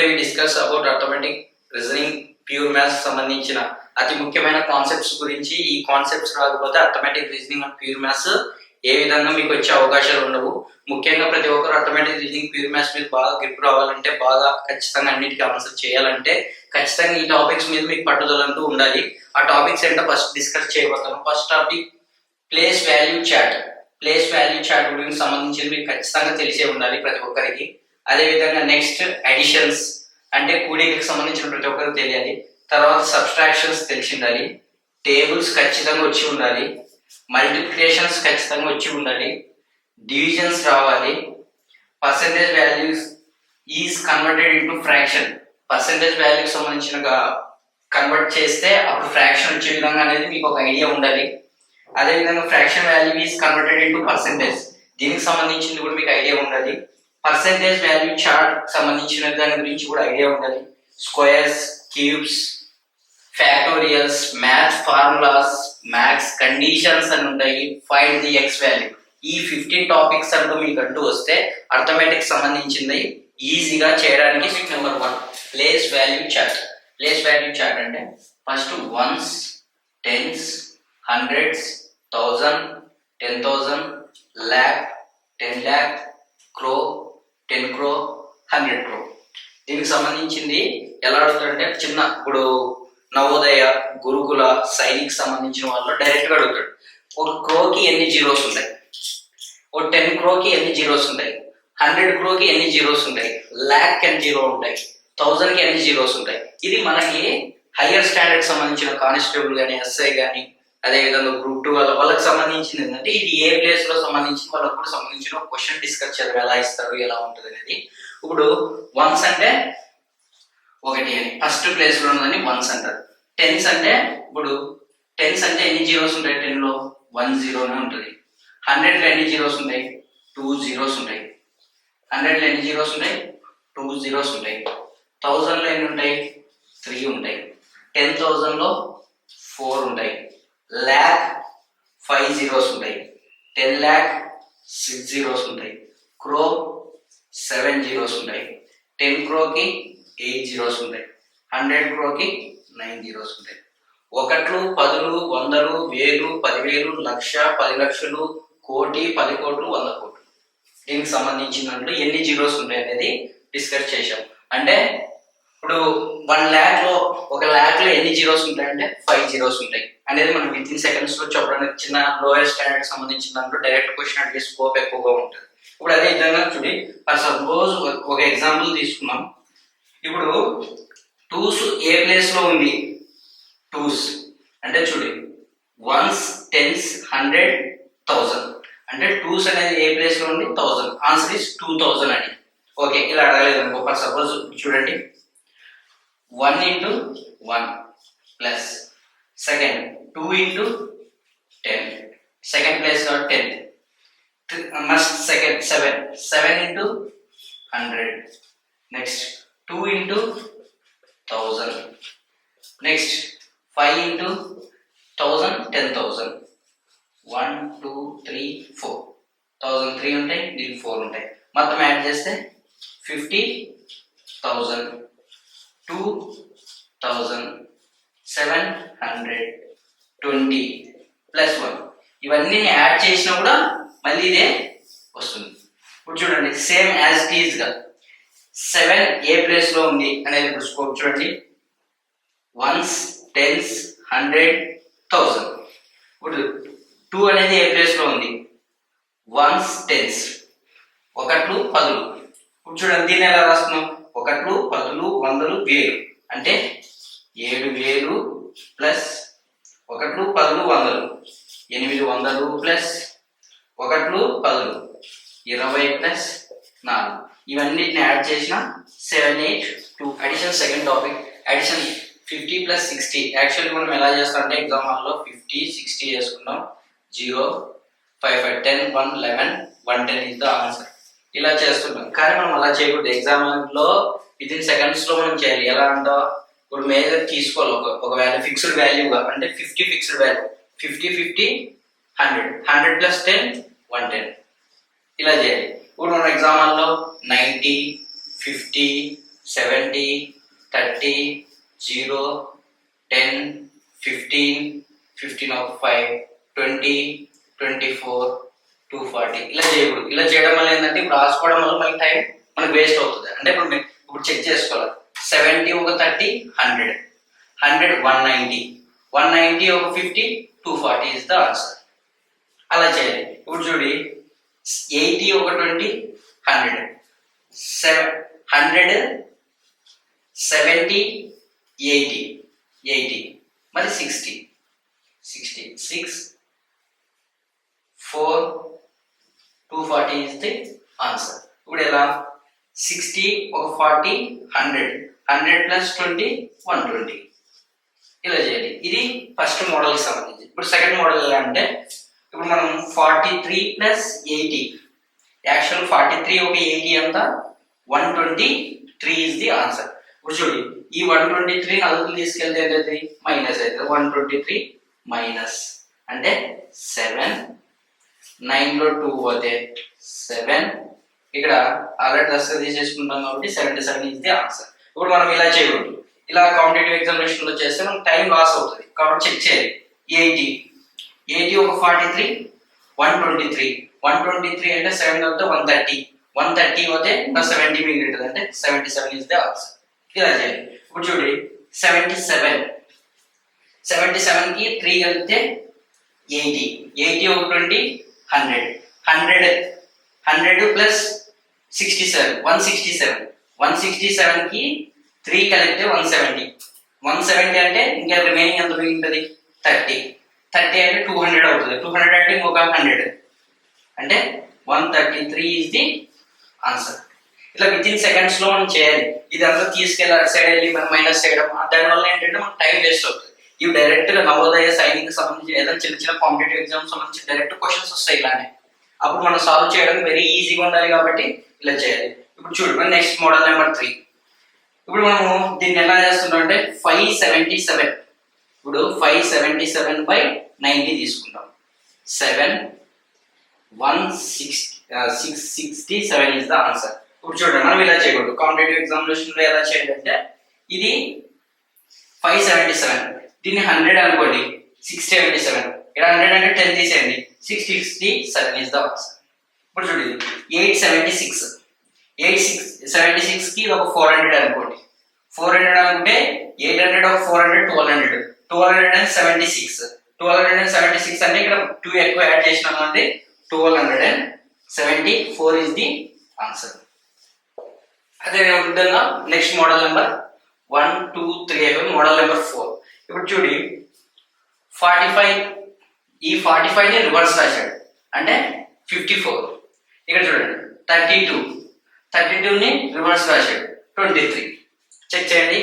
Today we discuss about automatic reasoning pure maths సంబంధించిన అతి ముఖ్యమైన కాన్సెప్ట్స్ గురించి. ఈ కాన్సెప్ట్స్ రాకపోతే automatic reasoning and pure maths ఏ విధంగా మీకు వచ్చే అవకాశాలు ఉండవు. ముఖ్యంగా ప్రతి ఒక్కరు ఆటోమేటిక్ రీజనింగ్ ప్యూర్ మ్యాథ్స్ మీద బాగా గ్రిప్ రావాలంటే, బాగా ఖచ్చితంగా అన్నిటికీ ఆన్సర్ చేయాలంటే ఖచ్చితంగా ఈ టాపిక్స్ మీద మీకు పట్టుదలంటూ ఉండాలి. ఆ టాపిక్స్ ఏంటో ఫస్ట్ డిస్కస్ చేయబోతాను. First topic place value chart. Place value chart గురించి సంబంధించి మీకు ఖచ్చితంగా తెలిసే ఉండాలి ప్రతి ఒక్కరికి. అదేవిధంగా నెక్స్ట్ అడిషన్స్ అంటే కూడికకి సంబంధించిన ప్రతి ఒక్కరికి తెలియాలి. తర్వాత సబ్స్ట్రాక్షన్స్ తెలిసి ఉండాలి. టేబుల్స్ ఖచ్చితంగా వచ్చి ఉండాలి. మల్టిప్లికేషన్స్ ఖచ్చితంగా వచ్చి ఉండాలి. డివిజన్స్ రావాలి. Percentage values is converted into fraction. Percentage వాల్యూకి సంబంధించిన కన్వర్ట్ చేస్తే అప్పుడు ఫ్రాక్షన్ వచ్చే విధంగా అనేది మీకు ఒక ఐడియా ఉండాలి. అదేవిధంగా fraction value is converted into percentage, దీనికి సంబంధించింది కూడా మీకు ఐడియా ఉండాలి. పర్సెంటేజ్ వాల్యూ చార్ట్ సంబంధించిన దాని గురించి కూడా ఐడియా ఉండాలి. Squares, cubes, factorials, math formulas, maths conditions అని ఉంటాయి. Find the X value. ఈ 15 టాపిక్స్ అంటూ మీకు అంటూ వస్తే అర్థమెటిక్ సంబంధించింది ఈజీగా చేయడానికి. Number 1 place value chart. Place value chart అంటే first ones, tens, hundreds, 1000, 10,000, lakh, 10 lakh, crore, 10 crore, 100 crore. దీనికి సంబంధించింది ఎలా అడుగుతాడంటే చిన్న ఇప్పుడు నవోదయ, గురుకుల, సైనిక్ సంబంధించిన వాళ్ళు డైరెక్ట్ గా అడుగుతాడు. ఒక క్రోకి ఎన్ని జీరోస్ ఉంటాయి, ఒక 10 crore ఎన్ని జీరోస్ ఉంటాయి, 100 crore ఎన్ని జీరోస్ ఉంటాయి, ల్యాక్ ఎన్ని జీరో ఉంటాయి, 1000 ఎన్ని జీరోస్ ఉంటాయి. ఇది మనకి హయ్యర్ స్టాండర్డ్ సంబంధించిన కానిస్టేబుల్ కానీ, ఎస్ఐ కానీ, అదేవిధంగా గ్రూప్ 2 వాళ్ళకి సంబంధించింది ఏంటంటే ఇది ఏ ప్లేస్ లో సంబంధించి వాళ్ళకు కూడా సంబంధించిన క్వశ్చన్ డిస్కస్ చేయాలి. ఎలా ఇస్తారు, ఎలా ఉంటుంది అనేది. ఇప్పుడు వన్స్ అంటే ఒకటి అని ఫస్ట్ ప్లేస్ లో ఉన్నదని వన్స్ అంటారు. టెన్స్ అంటే ఇప్పుడు టెన్స్ అంటే ఎన్ని జీరోస్ ఉంటాయి, 10 లో 1 జీరోనే ఉంటుంది. 100 లో ఎన్ని జీరోస్ ఉంటాయి, 2 జీరోస్ ఉంటాయి. 100 లో ఎన్ని జీరోస్ ఉంటాయి, 2 జీరోస్ ఉంటాయి. 1000 లో ఎన్ని ఉంటాయి, 3 ఉంటాయి. 10,000 లో 4 ఉంటాయి. ల్యాక్ 5 జీరోస్ ఉంటాయి. 10 lakh 6 జీరోస్ ఉంటాయి. క్రో 7 జీరోస్ ఉంటాయి. 10 crore కి 8 జీరోస్ ఉంటాయి. 100 crore కి 9 జీరోస్ ఉంటాయి. ఒకట్లు, పదులు, వందలు, వేలు, 10,000, లక్ష, 10 లక్షలు, కోటి, 10 కోట్లు, 100 కోట్లు. దీనికి సంబంధించినట్లు ఎన్ని జీరోస్ ఉంటాయి అనేది డిస్కస్ చేశాం. అంటే ఇప్పుడు 1 lakh లో, 1 lakh లో ఎన్ని జీరోస్ ఉంటాయంటే 5 జీరోస్ ఉంటాయి అనేది మనం విత్ ఇన్ సెకండ్స్ లో చెప్పడానికి. చిన్న లోయర్ స్టాండర్డ్ సంబంధించిన దాంట్లో డైరెక్ట్ క్వశ్చన్ అడిగే స్కోప్ ఎక్కువగా ఉంటుంది. ఇప్పుడు అదే విధంగా చూడి, ఫర్ సపోజ్ ఒక ఎగ్జాంపుల్ తీసుకున్నాం. ఇప్పుడు టూస్ ఏ ప్లేస్ లో ఉంది, టూస్ అంటే చూడి వన్స్, టెన్స్, 100, 1000 అంటే టూస్ అనేది ఏ ప్లేస్ లో ఉంది, 1000. ఆన్సర్ ఇస్ 2000 అని. ఓకే, ఇలా అడగలేదు అనుకో. ఫర్ సపోజ్ చూడండి, 1 into 1 plus second 2 into 10, second place got 10, must second 7 into 100, next 2 into 1000, next 5 into 1000, 10,000, 1 2 3 4, 1003 ఉంటాయి, దీనికి 4 ఉంటాయి. మొత్తం యాడ్ చేస్తే 50,000, 2,720 ప్లస్ 1. ఇవన్నీ యాడ్ చేసినా కూడా మళ్ళీ ఇదే వస్తుంది. ఇప్పుడు చూడండి, సేమ్ యాజ్ ఇట్ ఈజ్ గా 7 ఏ ప్లేస్ లో ఉంది అనేది ఇప్పుడు స్కోప్ చూడండి. Ones, tens, 100, 1000. ఇప్పుడు 2 అనేది ఏ ప్లేస్ లో ఉంది, వన్స్, టెన్స్, ఒకట్లు, పదులు. ఇప్పుడు చూడండి, దీన్ని ఎలా రాస్తున్నాం, ఒకట్లు, పదులు, వందలు, వేలు అంటే 7,000 ప్లస్ ఒకట్లు, పదులు, వందలు 800 ప్లస్ ఒకట్లు, పదులు 20 ప్లస్ 4. ఇవన్నిటిని యాడ్ చేసిన 782. Addition second topic, addition 50 plus 60. Actually మనం ఎలా చేస్తామంటే ఎగ్జామ్ హాల్లో 50, 60 చేసుకున్నాం. 0, 5, 5, 10, 1, 11, 110 ఇస్ ద ఆన్సర్. ఇలా చేస్తున్నాం. కానీ మనం అలా చేయకూడదు. ఎగ్జామ్ లో విత్ ఇన్ సెకండ్స్ లో మనం చేయాలి. ఎలా అంటా, ఇప్పుడు మేజర్ తీసుకోవాలి ఒక వాల్యూ ఫిక్స్డ్ వాల్యూగా, అంటే 50 ఫిక్స్డ్ వాల్యూ, 50, 50, 100, 100 ప్లస్ 10, 110 ఇలా చేయాలి. ఇప్పుడు మన ఎగ్జామ్ లో 90, 50, 70, 30, 0, 10, 15, 15 of 5, 20, 24, 240 ఇలా చేయకూడదు. ఇలా చేయడం వల్ల ఏంటంటే ఇప్పుడు రాసుకోవడం వల్ల మనకి టైం మనకు వేస్ట్ అవుతుంది. అంటే ఇప్పుడు చెక్ చేసుకోవాలి. 70 ఒక 30, 100, 100 190, 190 ఒక 50, 240 ఇస్ ద ఆన్సర్. అలా చేయాలి. ఇప్పుడు చూడి 80 ఒక 20, 100, 100 70, 80, 80 మరి 60, 6, 4, 240 is the answer. ఇప్పుడు ఎలా 60 ఒక 40, 100, 100 plus 20, 120 ఇలా చేయాలి. ఇది ఫస్ట్ మోడల్కి సంబంధించి. ఇప్పుడు సెకండ్ మోడల్ ఎలా అంటే ఇప్పుడు మనం 43 ప్లస్ 80, యాక్చువల్ 43 ఒక 80 అంతా 123 ఇస్ ది ఆన్సర్. ఇప్పుడు చూడు ఈ 123 నలుగురు తీసుకెళ్తే ఏంటది మైనస్ అవుతుంది. 123 మైనస్ అంటే 7, 9లో 2 పోతే 7, ఇక్కడ ఆల్రెడీ దశ తీసేసుకుంటాం కాబట్టి 77 ఇస్ ది ఆన్సర్. ఇప్పుడు మనం ఇలా చేయకూడదు. ఇలా కాంపిటేటివ్ ఎగ్జామినేషన్ లో చేస్తే మనకు టైం లాస్ అవుతుంది కాబట్టి చెక్ చేయాలి. 80 ఒక 43, 123, 123 అంటే 7 అవుతే 130, 130 పోతే ఇంకా 70 మిగిలింటుంది అంటే 77 ఇస్ ది ఆన్సర్. ఇలా చేయాలి. ఇప్పుడు చూడండి 77 కి 3 కలిపితే 80 ఒక 20, 100 ప్లస్ 67, 167 కి 3 కలిపితే 170 అంటే ఇంకా రిమైనింగ్ ఎంత మిగిలింటుంది 30 అంటే 200 అవుతుంది. 200 అంటే ఇంకొక 100 అంటే 133 ఇస్ ది ఆన్సర్. ఇట్లా విత్ ఇన్ సెకండ్స్ లో మనం చేయాలి. ఇదంతా తీసుకెళ్ళి అటు సైడ్ వెళ్ళి మనం మైనస్ చేయడం దానివల్ల ఏంటంటే మనకు టైం వేస్ట్ అవుతుంది. ఇవి డైరెక్ట్ గా నవోదయ సైనిక సంబంధించి ఏదైనా చిన్న కాంపిటేటివ్ ఎగ్జామ్స్ సంబంధించి డైరెక్ట్ క్వశ్చన్స్ వస్తాయి ఇలానే. అప్పుడు మనం సాల్వ్ చేయడం వెరీ ఈజీగా ఉండాలి కాబట్టి ఇలా చేయాలి. ఇప్పుడు చూడండి నెక్స్ట్ మోడల్ నెంబర్ 3. ఇప్పుడు మనము దీన్ని ఎలా చేస్తున్నాం అంటే 577. ఇప్పుడు 577/90 తీసుకుంటాం. 667 ఇస్ ద ఆన్సర్. ఇప్పుడు చూడండి మనం ఇలా చేయకూడదు. కాంపిటేటివ్ ఎగ్జామినేషన్ లో ఎలా చేయాలి అంటే ఇది 577 దీన్ని 100 అనుకోండి 677. ఇక్కడ 100 అంటే 10 తీసేయండి 667 ఇస్ ద ఆన్సర్. ఇప్పుడు చూడండి 876 కి ఒక 400 అనుకోండి. 400 అనుకుంటే 800 ఒక 400 1276 అంటే ఇక్కడ 2 ఎక్కువ యాడ్ చేసినాం అంటే 1274 ఇస్ ది ఆన్సర్. అదే విధంగా next model number 1, 2, 3 model number 4. ఇప్పుడు చూడి 45 ఈ 45 ని రివర్స్ రాశాడు అంటే 54. ఇక్కడ చూడండి 32 ని రివర్స్ రాశాడు 23. చెక్ చేయండి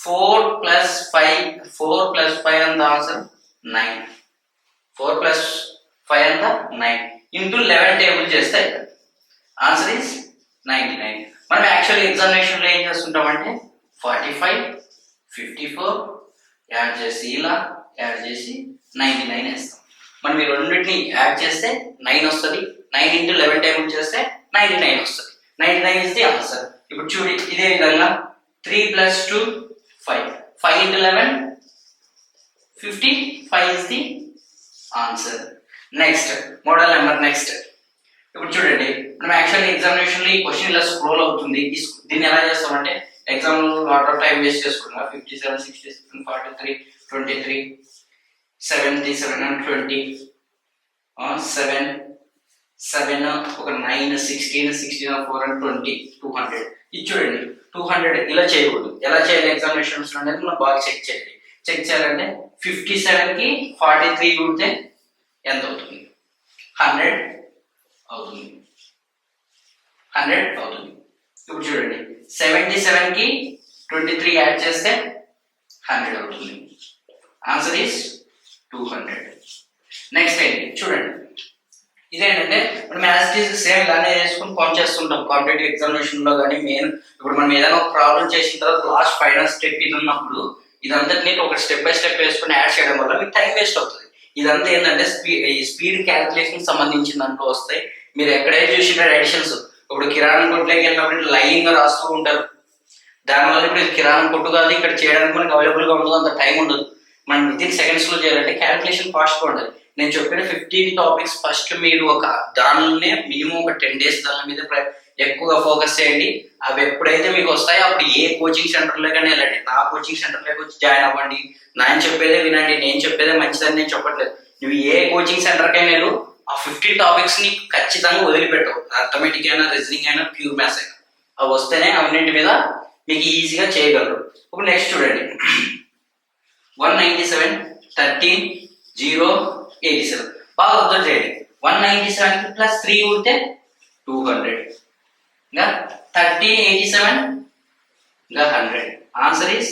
4 + 5 అంత ఆన్సర్ 9. 4 + 5 అంత 9 ఇంటూ 11 టేబుల్ చేస్తే ఆన్సర్ ఇస్ 99. మనం యాక్చువల్ ఎగ్జామినేషన్ లో ఏం చేస్తుంటామంటే 45, 54 యాడ్ చేసి ఇలా యాడ్ చేసి 99 వేస్తాం. మనం ఈ రెండింటిని యాడ్ చేస్తే 9 వస్తుంది. 9 ఇంటూ 11 టేబుల్ చేస్తే 99 వస్తుంది. 99 ఇస్ ది ఆన్సర్. ఇప్పుడు చూడు ఇదే విధంగా 3 + 2 5 into 11 55 is the answer. Next model number next. ఇప్పుడు చూడండి మనం యాక్చువల్లీ ఎగ్జామినేషన్ లో ఈ క్వశ్చన్ ఇలా స్క్రోల్ అవుతుంది. దీన్ని ఎలా చేస్తామంటే exam lot of time waste చేసుకుంటున్నాం. 57, 66, 43, 23, 77 and 20, 7 ఒక 9, 16, 4 and 20, 200. ఇది చూడండి 200 ఇలా చేయకూడదు. ఎలా చేయాలి ఎగ్జామినేషన్స్ అనేది మనం బాగా చెక్ చేయాలి. చెక్ చేయాలంటే 57 కి 43 కూడితే ఎంత అవుతుంది 100 అవుతుంది. 100 అవుతుంది. ఇప్పుడు చూడండి 77 కి 23 యాడ్ చేస్తే 100 అవుతుంది. Answer is 200. నెక్స్ట్ ఏంటి చూడండి ఇదేంటంటే మనం యాజ్ సేమ్ ఇలానే చేసుకుని కౌంట్ చేస్తుంటాం కాంపిటేటివ్ ఎగ్జామినేషన్ లో. కానీ మెయిన్ ఇప్పుడు మనం ఏదైనా ఒక ప్రాబ్లం చేసిన తర్వాత లాస్ట్ ఫైనల్ స్టెప్ ఇది ఉన్నప్పుడు ఇదంతా ఒక స్టెప్ బై స్టెప్ వేసుకుని యాడ్ చేయడం వల్ల మీకు టైం వేస్ట్ అవుతుంది. ఇదంతా ఏంటంటే స్పీడ్ క్యాలిక్యులేషన్ సంబంధించిన దాంట్లో వస్తాయి. మీరు ఎక్కడైతే చూసిన ఎడిషన్స్ ఇప్పుడు కిరాణా కొట్లోకి వెళ్ళినప్పుడు లైన్ గా రాస్తూ ఉంటారు. దానివల్ల ఇప్పుడు కిరాణం కొట్టు కాదు, ఇక్కడ చేయడానికి మనకి అవైలబుల్గా ఉండదు, అంత టైం ఉండదు. మనం వితిన్ సెకండ్స్లో చేయాలంటే క్యాలిక్యులేషన్ ఫాస్ట్గా ఉండాలి. నేను చెప్పిన 15 టాపిక్స్ ఫస్ట్ మీరు ఒక దానిలోనే మినిమం ఒక 10 days దాని మీద ఎక్కువగా ఫోకస్ చేయండి. అవి ఎప్పుడైతే మీకు వస్తాయో అప్పుడు ఏ కోచింగ్ సెంటర్లో కానీ వెళ్ళండి. నా కోచింగ్ సెంటర్లోకి వచ్చి జాయిన్ అవ్వండి. నేను చెప్పేదే వినండి, నేను చెప్పేదే మంచిదని నేను చెప్పట్లేదు. నువ్వు ఏ కోచింగ్ సెంటర్కైనా వెళ్ళు, ఆ 15 టాపిక్స్ ని ఖచ్చితంగా వదిలిపెట్టవు. అర్థమెటిక్ అయినా, రీజనింగ్ అయినా, ప్యూర్ మ్యాథ్స్ అయినా అవి వస్తేనే అన్నింటి మీద మీకు ఈజీగా చేయగలరు. ఇప్పుడు నెక్స్ట్ చూడండి, 197, 13, 0, 87. బాగా అబ్జర్వ్ చేయండి. 197 ప్లస్ 3 ఉంటే 200, ఇంకా 1387 ఇంకా 100. Answer is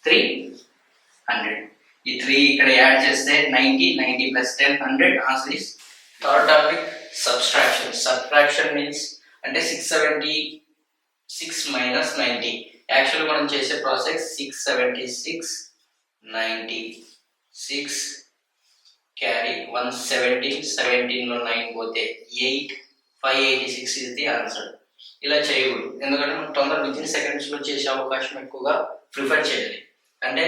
300. ఈ 3 ఇక్కడ యాడ్ చేస్తే 90 plus 10 100. Answer is. Third topic subtraction. Subtraction means అంటే 676 మైనస్ 90. యాక్చువల్ మనం చేసే ప్రాసెస్ 676 96 క్యారీ 117, 17లో 9 పోతే 8, 586 ఇస్ ది ఆన్సర్. ఇలా చేయకూడదు, ఎందుకంటే మనం తొందరగా వితిన్ సెకండ్స్లో చేసే అవకాశం ఎక్కువగా ప్రిఫర్ చేయాలి. అంటే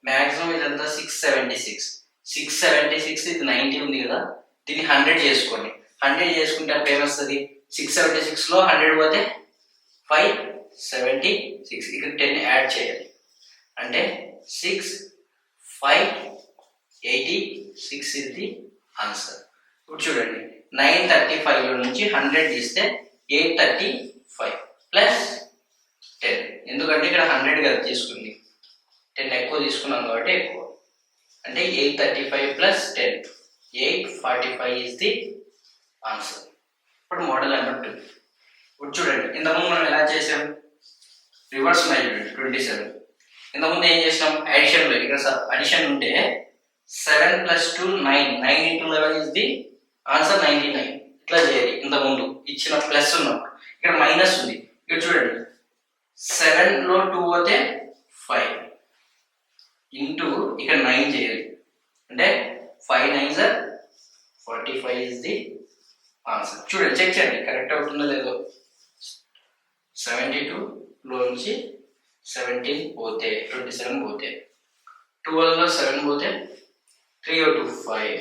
మ్యాక్సిమం ఇదంతా 676 ఇది 90 ఉంది కదా, దీన్ని 100 చేసుకోండి. 100 చేసుకుంటే అప్పుడు ఏమొస్తుంది, 676లో 100 పోతే 576, ఇక్కడ 10 యాడ్ చేయాలి. అంటే 6, 586 ఇస్ ది ఆన్సర్. ఇప్పుడు చూడండి, 935లో నుంచి 100 తీస్తే 835 ప్లస్ 10. ఎందుకంటే ఇక్కడ 100 కదా తీసుకుంది, 10 ఎక్కువ తీసుకున్నాం కాబట్టి ఎక్కువ. అంటే 835 ప్లస్ 10, 845 ఇస్ ది ఆన్సర్. ఇప్పుడు మోడల్ నెంబర్ 2. ఇప్పుడు చూడండి, ఇంతకుముందు మనం ఎలా చేసాం, రివర్స్ చూడండి 27. ఇంతకుముందు ఏం చేసినాం, అడిషన్లో ఇక్కడ అడిషన్ ఉంటే 7 + 2 9, 9 × 11 ఇస్ ది ఆన్సర్ 99. ఇట్లా చేయాలి. ఇంతకుముందు ఇచ్చిన ప్లస్ ఉన్నప్పుడు ఇక్కడ మైనస్ ఉంది. ఇక్కడ చూడండి, 7లో 2 పోతే 5 ఇంటూ ఇక్కడ 9 చేయాలి. అంటే 5 9s are 45 is the answer. చూడండి, చెక్ చేయండి కరెక్ట్ అవుతుందో లేదో. 72లో నుంచి 17 పోతే 27 పోతే 12లో 7 పోతే 3 2 5,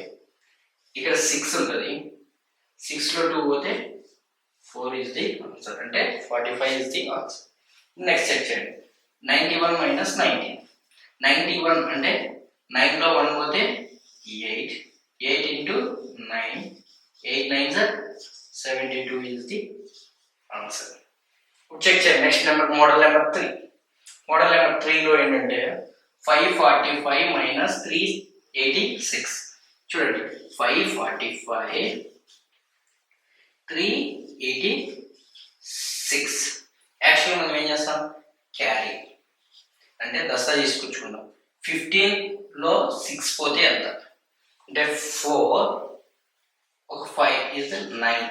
ఇక్కడ 6 ఉంటుంది, 6లో 2 పోతే 4 ఇస్ ది ఆన్సర్. అంటే 45 is the answer. Next check చేయండి, 91 మైనస్ 19. 91 అంటే 9లో 1 పోతే 8, 8 into 9, 8 9s are 72 is the answer. Check చేయండి. Next number model number 3. Model number 3లో ఏంటంటే 545 మైనస్ 386. చూడండి, 545 386. యాక్చువల్గా మనం ఏం చేస్తాం, క్యారీ అంటే దస్తా తీసుకొచ్చుకుంటాం. 15లో 6 పోతే ఎంత అంటే 4, ఒక 5 ఇస్ 9.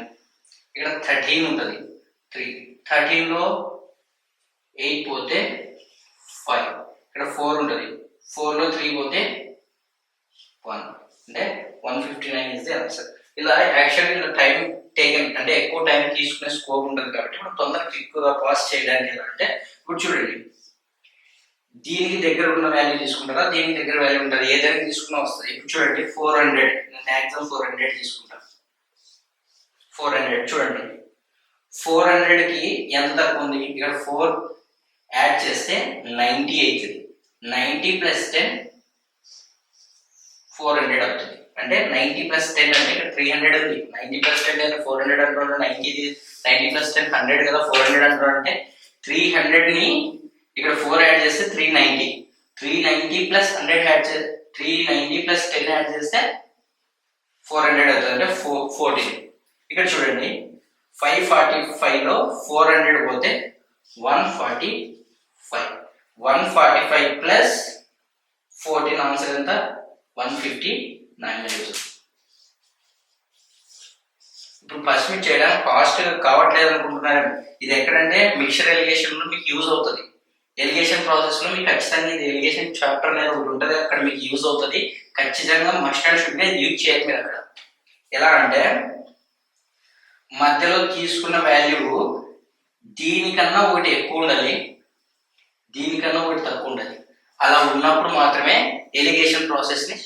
ఇక్కడ 13 ఉంటుంది, 3. 13లో 8 పోతే 5, ఇక్కడ 4 ఉంటుంది, 4లో 3 పోతే 1, అంటే 159 ఇస్ ది ఆన్సర్. ఇలా యాక్చువల్లీ ఇలా టైం టేకెన్ అంటే ఎక్కువ టైం తీసుకునే స్కోప్ ఉంటుంది కాబట్టి మనం తొందరగా ఎక్కువగా పాస్ చేయడానికి ఎలా అంటే, ఇప్పుడు చూడండి, దీనికి దగ్గర ఉన్న వాల్యూ తీసుకుంటారా, దీనికి దగ్గర వాల్యూ ఉంటుంది, ఏదైనా తీసుకున్నా వస్తుంది. ఇప్పుడు చూడండి 400, మ్యాక్సిమం 400 తీసుకుంటాం. 400 చూడండి, 400కి ఎంత తక్కువ ఉంది, ఇక్కడ 4 యాడ్ చేస్తే 90 అవుతుంది. 90 ప్లస్ 10 400 అవుతుంది. అంటే 90 ప్లస్ 10 అంటే ఇక్కడ 300 ఉంది. 90 ప్లస్ 10 అంటే 400 అంటున్నాడు. 90 ప్లస్ 10 100 కదా, 400 అంటున్నాడు. అంటే 300ని ఇక్కడ 4 యాడ్ చేస్తే 390. 390 ప్లస్ 100 యాడ్ చేస్తే 390 ప్లస్ 10 యాడ్ చేస్తే 400 అవుతుంది. అంటే 14. ఇక్కడ చూడండి, 545లో 400 పోతే 145. 145 ప్లస్ 14 ఆన్సర్ ఎంత, 159 అవుతుంది. ఇప్పుడు ఫస్ట్ మీరు చేయడానికి ఫాస్ట్ కావట్లేదు అనుకుంటున్నారు. ఇది ఎక్కడంటే మిక్చర్ ఎలిగేషన్ లో మీకు యూజ్ అవుతుంది. ఎలిగేషన్ ప్రాసెస్ లో మీకు ఖచ్చితంగా ఇది ఎలిగేషన్ చాప్టర్ అనేది ఒకటి ఉంటుంది, అక్కడ మీకు యూజ్ అవుతుంది. ఖచ్చితంగా మస్ట్ అండ్ షుడ్ గా యూజ్ చేయాలి మీరు అక్కడ. ఎలా అంటే మధ్యలో తీసుకున్న వాల్యూ దీనికన్నా ఒకటి ఎక్కువ ఉండాలి, దీనికన్నా ఒకటి తక్కువ ఉండాలి. అలా ఉన్నప్పుడు మాత్రమే ఎలిగేషన్ ప్రాసెస్ని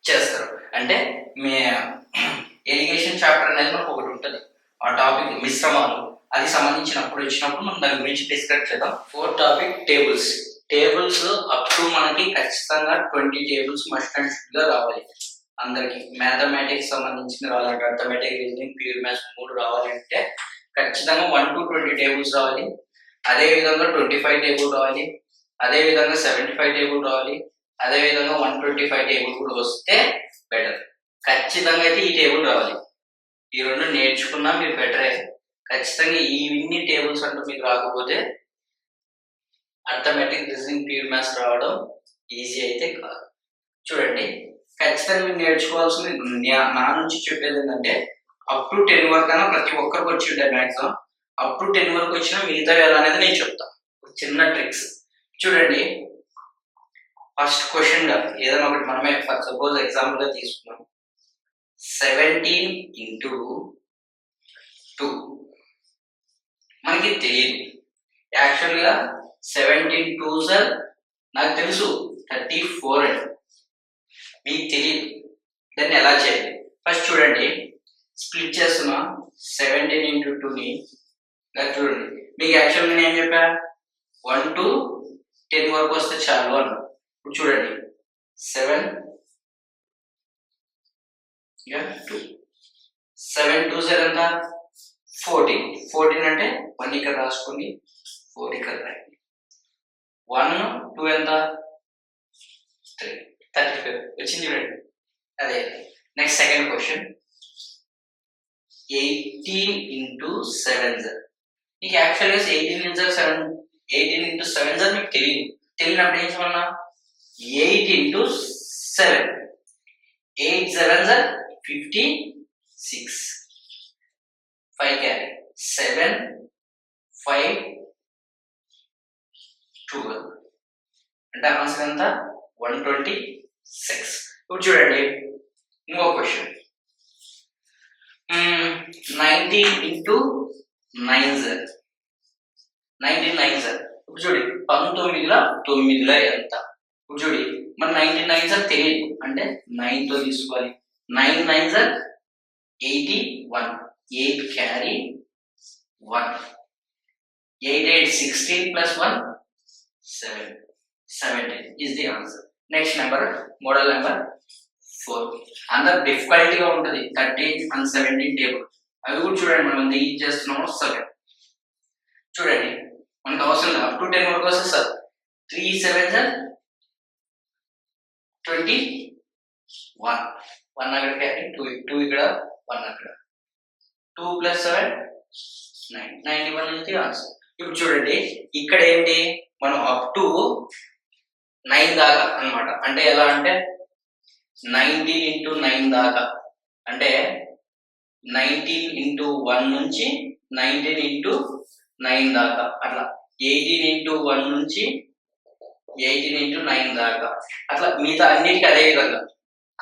చేస్తారు. అంటే మీ ఎలిగేషన్ చాప్టర్ అనేది మనకు ఒకటి ఉంటుంది, ఆ టాపిక్ మిశ్రమాలు, అది సంబంధించినప్పుడు వచ్చినప్పుడు మనం దాని గురించి డిస్కస్ చేద్దాం. 4th topic tables. Tables up to మనకి ఖచ్చితంగా 20 టేబుల్స్ మస్ట్ అండ్ షుడ్ గా రావాలి. అందరికి మ్యాథమెటిక్స్ సంబంధించిన రావాలంటే, అర్థమెటిక్, రీజనింగ్, ప్యూర్ మ్యాథ్స్ 3 రావాలంటే ఖచ్చితంగా 1 to 20 టేబుల్స్ రావాలి. అదే విధంగా 25 టేబుల్ రావాలి. అదే విధంగా 75 టేబుల్ రావాలి. అదే విధంగా 125 టేబుల్ కూడా వస్తే బెటర్. ఖచ్చితంగా అయితే ఈ టేబుల్ రావాలి. ఈ రెండు నేర్చుకున్నా మీరు బెటరే. ఖచ్చితంగా ఇన్ని టేబుల్స్ అంటూ మీకు రాకపోతే అర్థమెటిక్, రీజనింగ్, ప్యూర్ మ్యాథ్స్ రావడం ఈజీ అయితే కాదు. చూడండి, ఖచ్చితంగా మీరు నేర్చుకోవాల్సింది నా నుంచి చెప్పేది ఏంటంటే అప్ టు 10 వరకు అయినా ప్రతి ఒక్కరికి వచ్చి ఉంటాయి మ్యాక్సిమం. అప్ టు 10 వరకు వచ్చినా మిగతా ఎలా అనేది నేను చెప్తాను. చిన్న ట్రిక్స్ చూడండి. ఫస్ట్ క్వశ్చన్ గా ఏదైనా ఒకటి మనమే ఫర్ సపోజ్ ఎగ్జాంపుల్ గా తీసుకున్నాం. 17 into 2 మనకి తెలియదు. యాక్చువల్గా 17 2s నాకు తెలుసు 34 అని, మీకు తెలియదు. దాన్ని ఎలా చేయాలి? ఫస్ట్ చూడండి, స్ప్లిట్ చేస్తున్నా 17 into 2ని. చూడండి, మీకు యాక్చువల్గా నేను ఏం చెప్పా, 1 to 10 వరకు వస్తే చాలు అన్నా. ఇప్పుడు చూడండి 7 2 7 2s ఎంత 14. 14 అంటే 1 ఇక్కడ రాసుకోండి, 4 ఇక్కడ రాయండి. 1 2 ఎంత 3 35 వచ్చింది చూడండి. అదే next second question 18 into 7s. మీకు యాక్చువల్గా 18 into 7s మీకు తెలియదు. తెలియనప్పుడు ఏం చెప్పాలన్నా 8 into 7. 8 7s 56. 5 carry 7 5 12 అంటే ఆన్సర్ ఎంత 126. ఇప్పుడు చూడండి ఇంకో క్వశ్చన్ 19 into 9s. 19 9s. ఇప్పుడు చూడండి 19ల 9ల ఎంత. ఇప్పుడు చూడండి మన 19 9s తెలియదు అంటే 9 తో తీసుకోవాలి. 9 9s 81. 8 carry 1. 8 8 16 plus 1 7. 17 is the answer. Next number, model number 4. అందరు డిఫికల్టీగా ఉంటుంది 13 and 17 టేబుల్. అవి కూడా చూడండి, మనం ఎంత ఈజీ చేస్తున్నామో సెకండ్. చూడండి మనకు అవసరం లేదు, అప్ టు 10 వరకు వస్తే సార్ 3 7s 21. 1 అక్కడ క్యారీ 2 ఇక్కడ 1 అక్కడ 2 plus 7 9. 91 is the answer. ఇప్పుడు చూడండి ఇక్కడ ఏంటి, మనం అప్ టు 9 దాకా అన్నమాట. అంటే ఎలా అంటే 19 into 9 దాకా, అంటే 19 into 1 నుంచి 19 into 9 దాకా, అట్లా 18 into 1 నుంచి 18 into 9 దాకా, అట్లా మిగతా అన్నిటికీ అదే విధంగా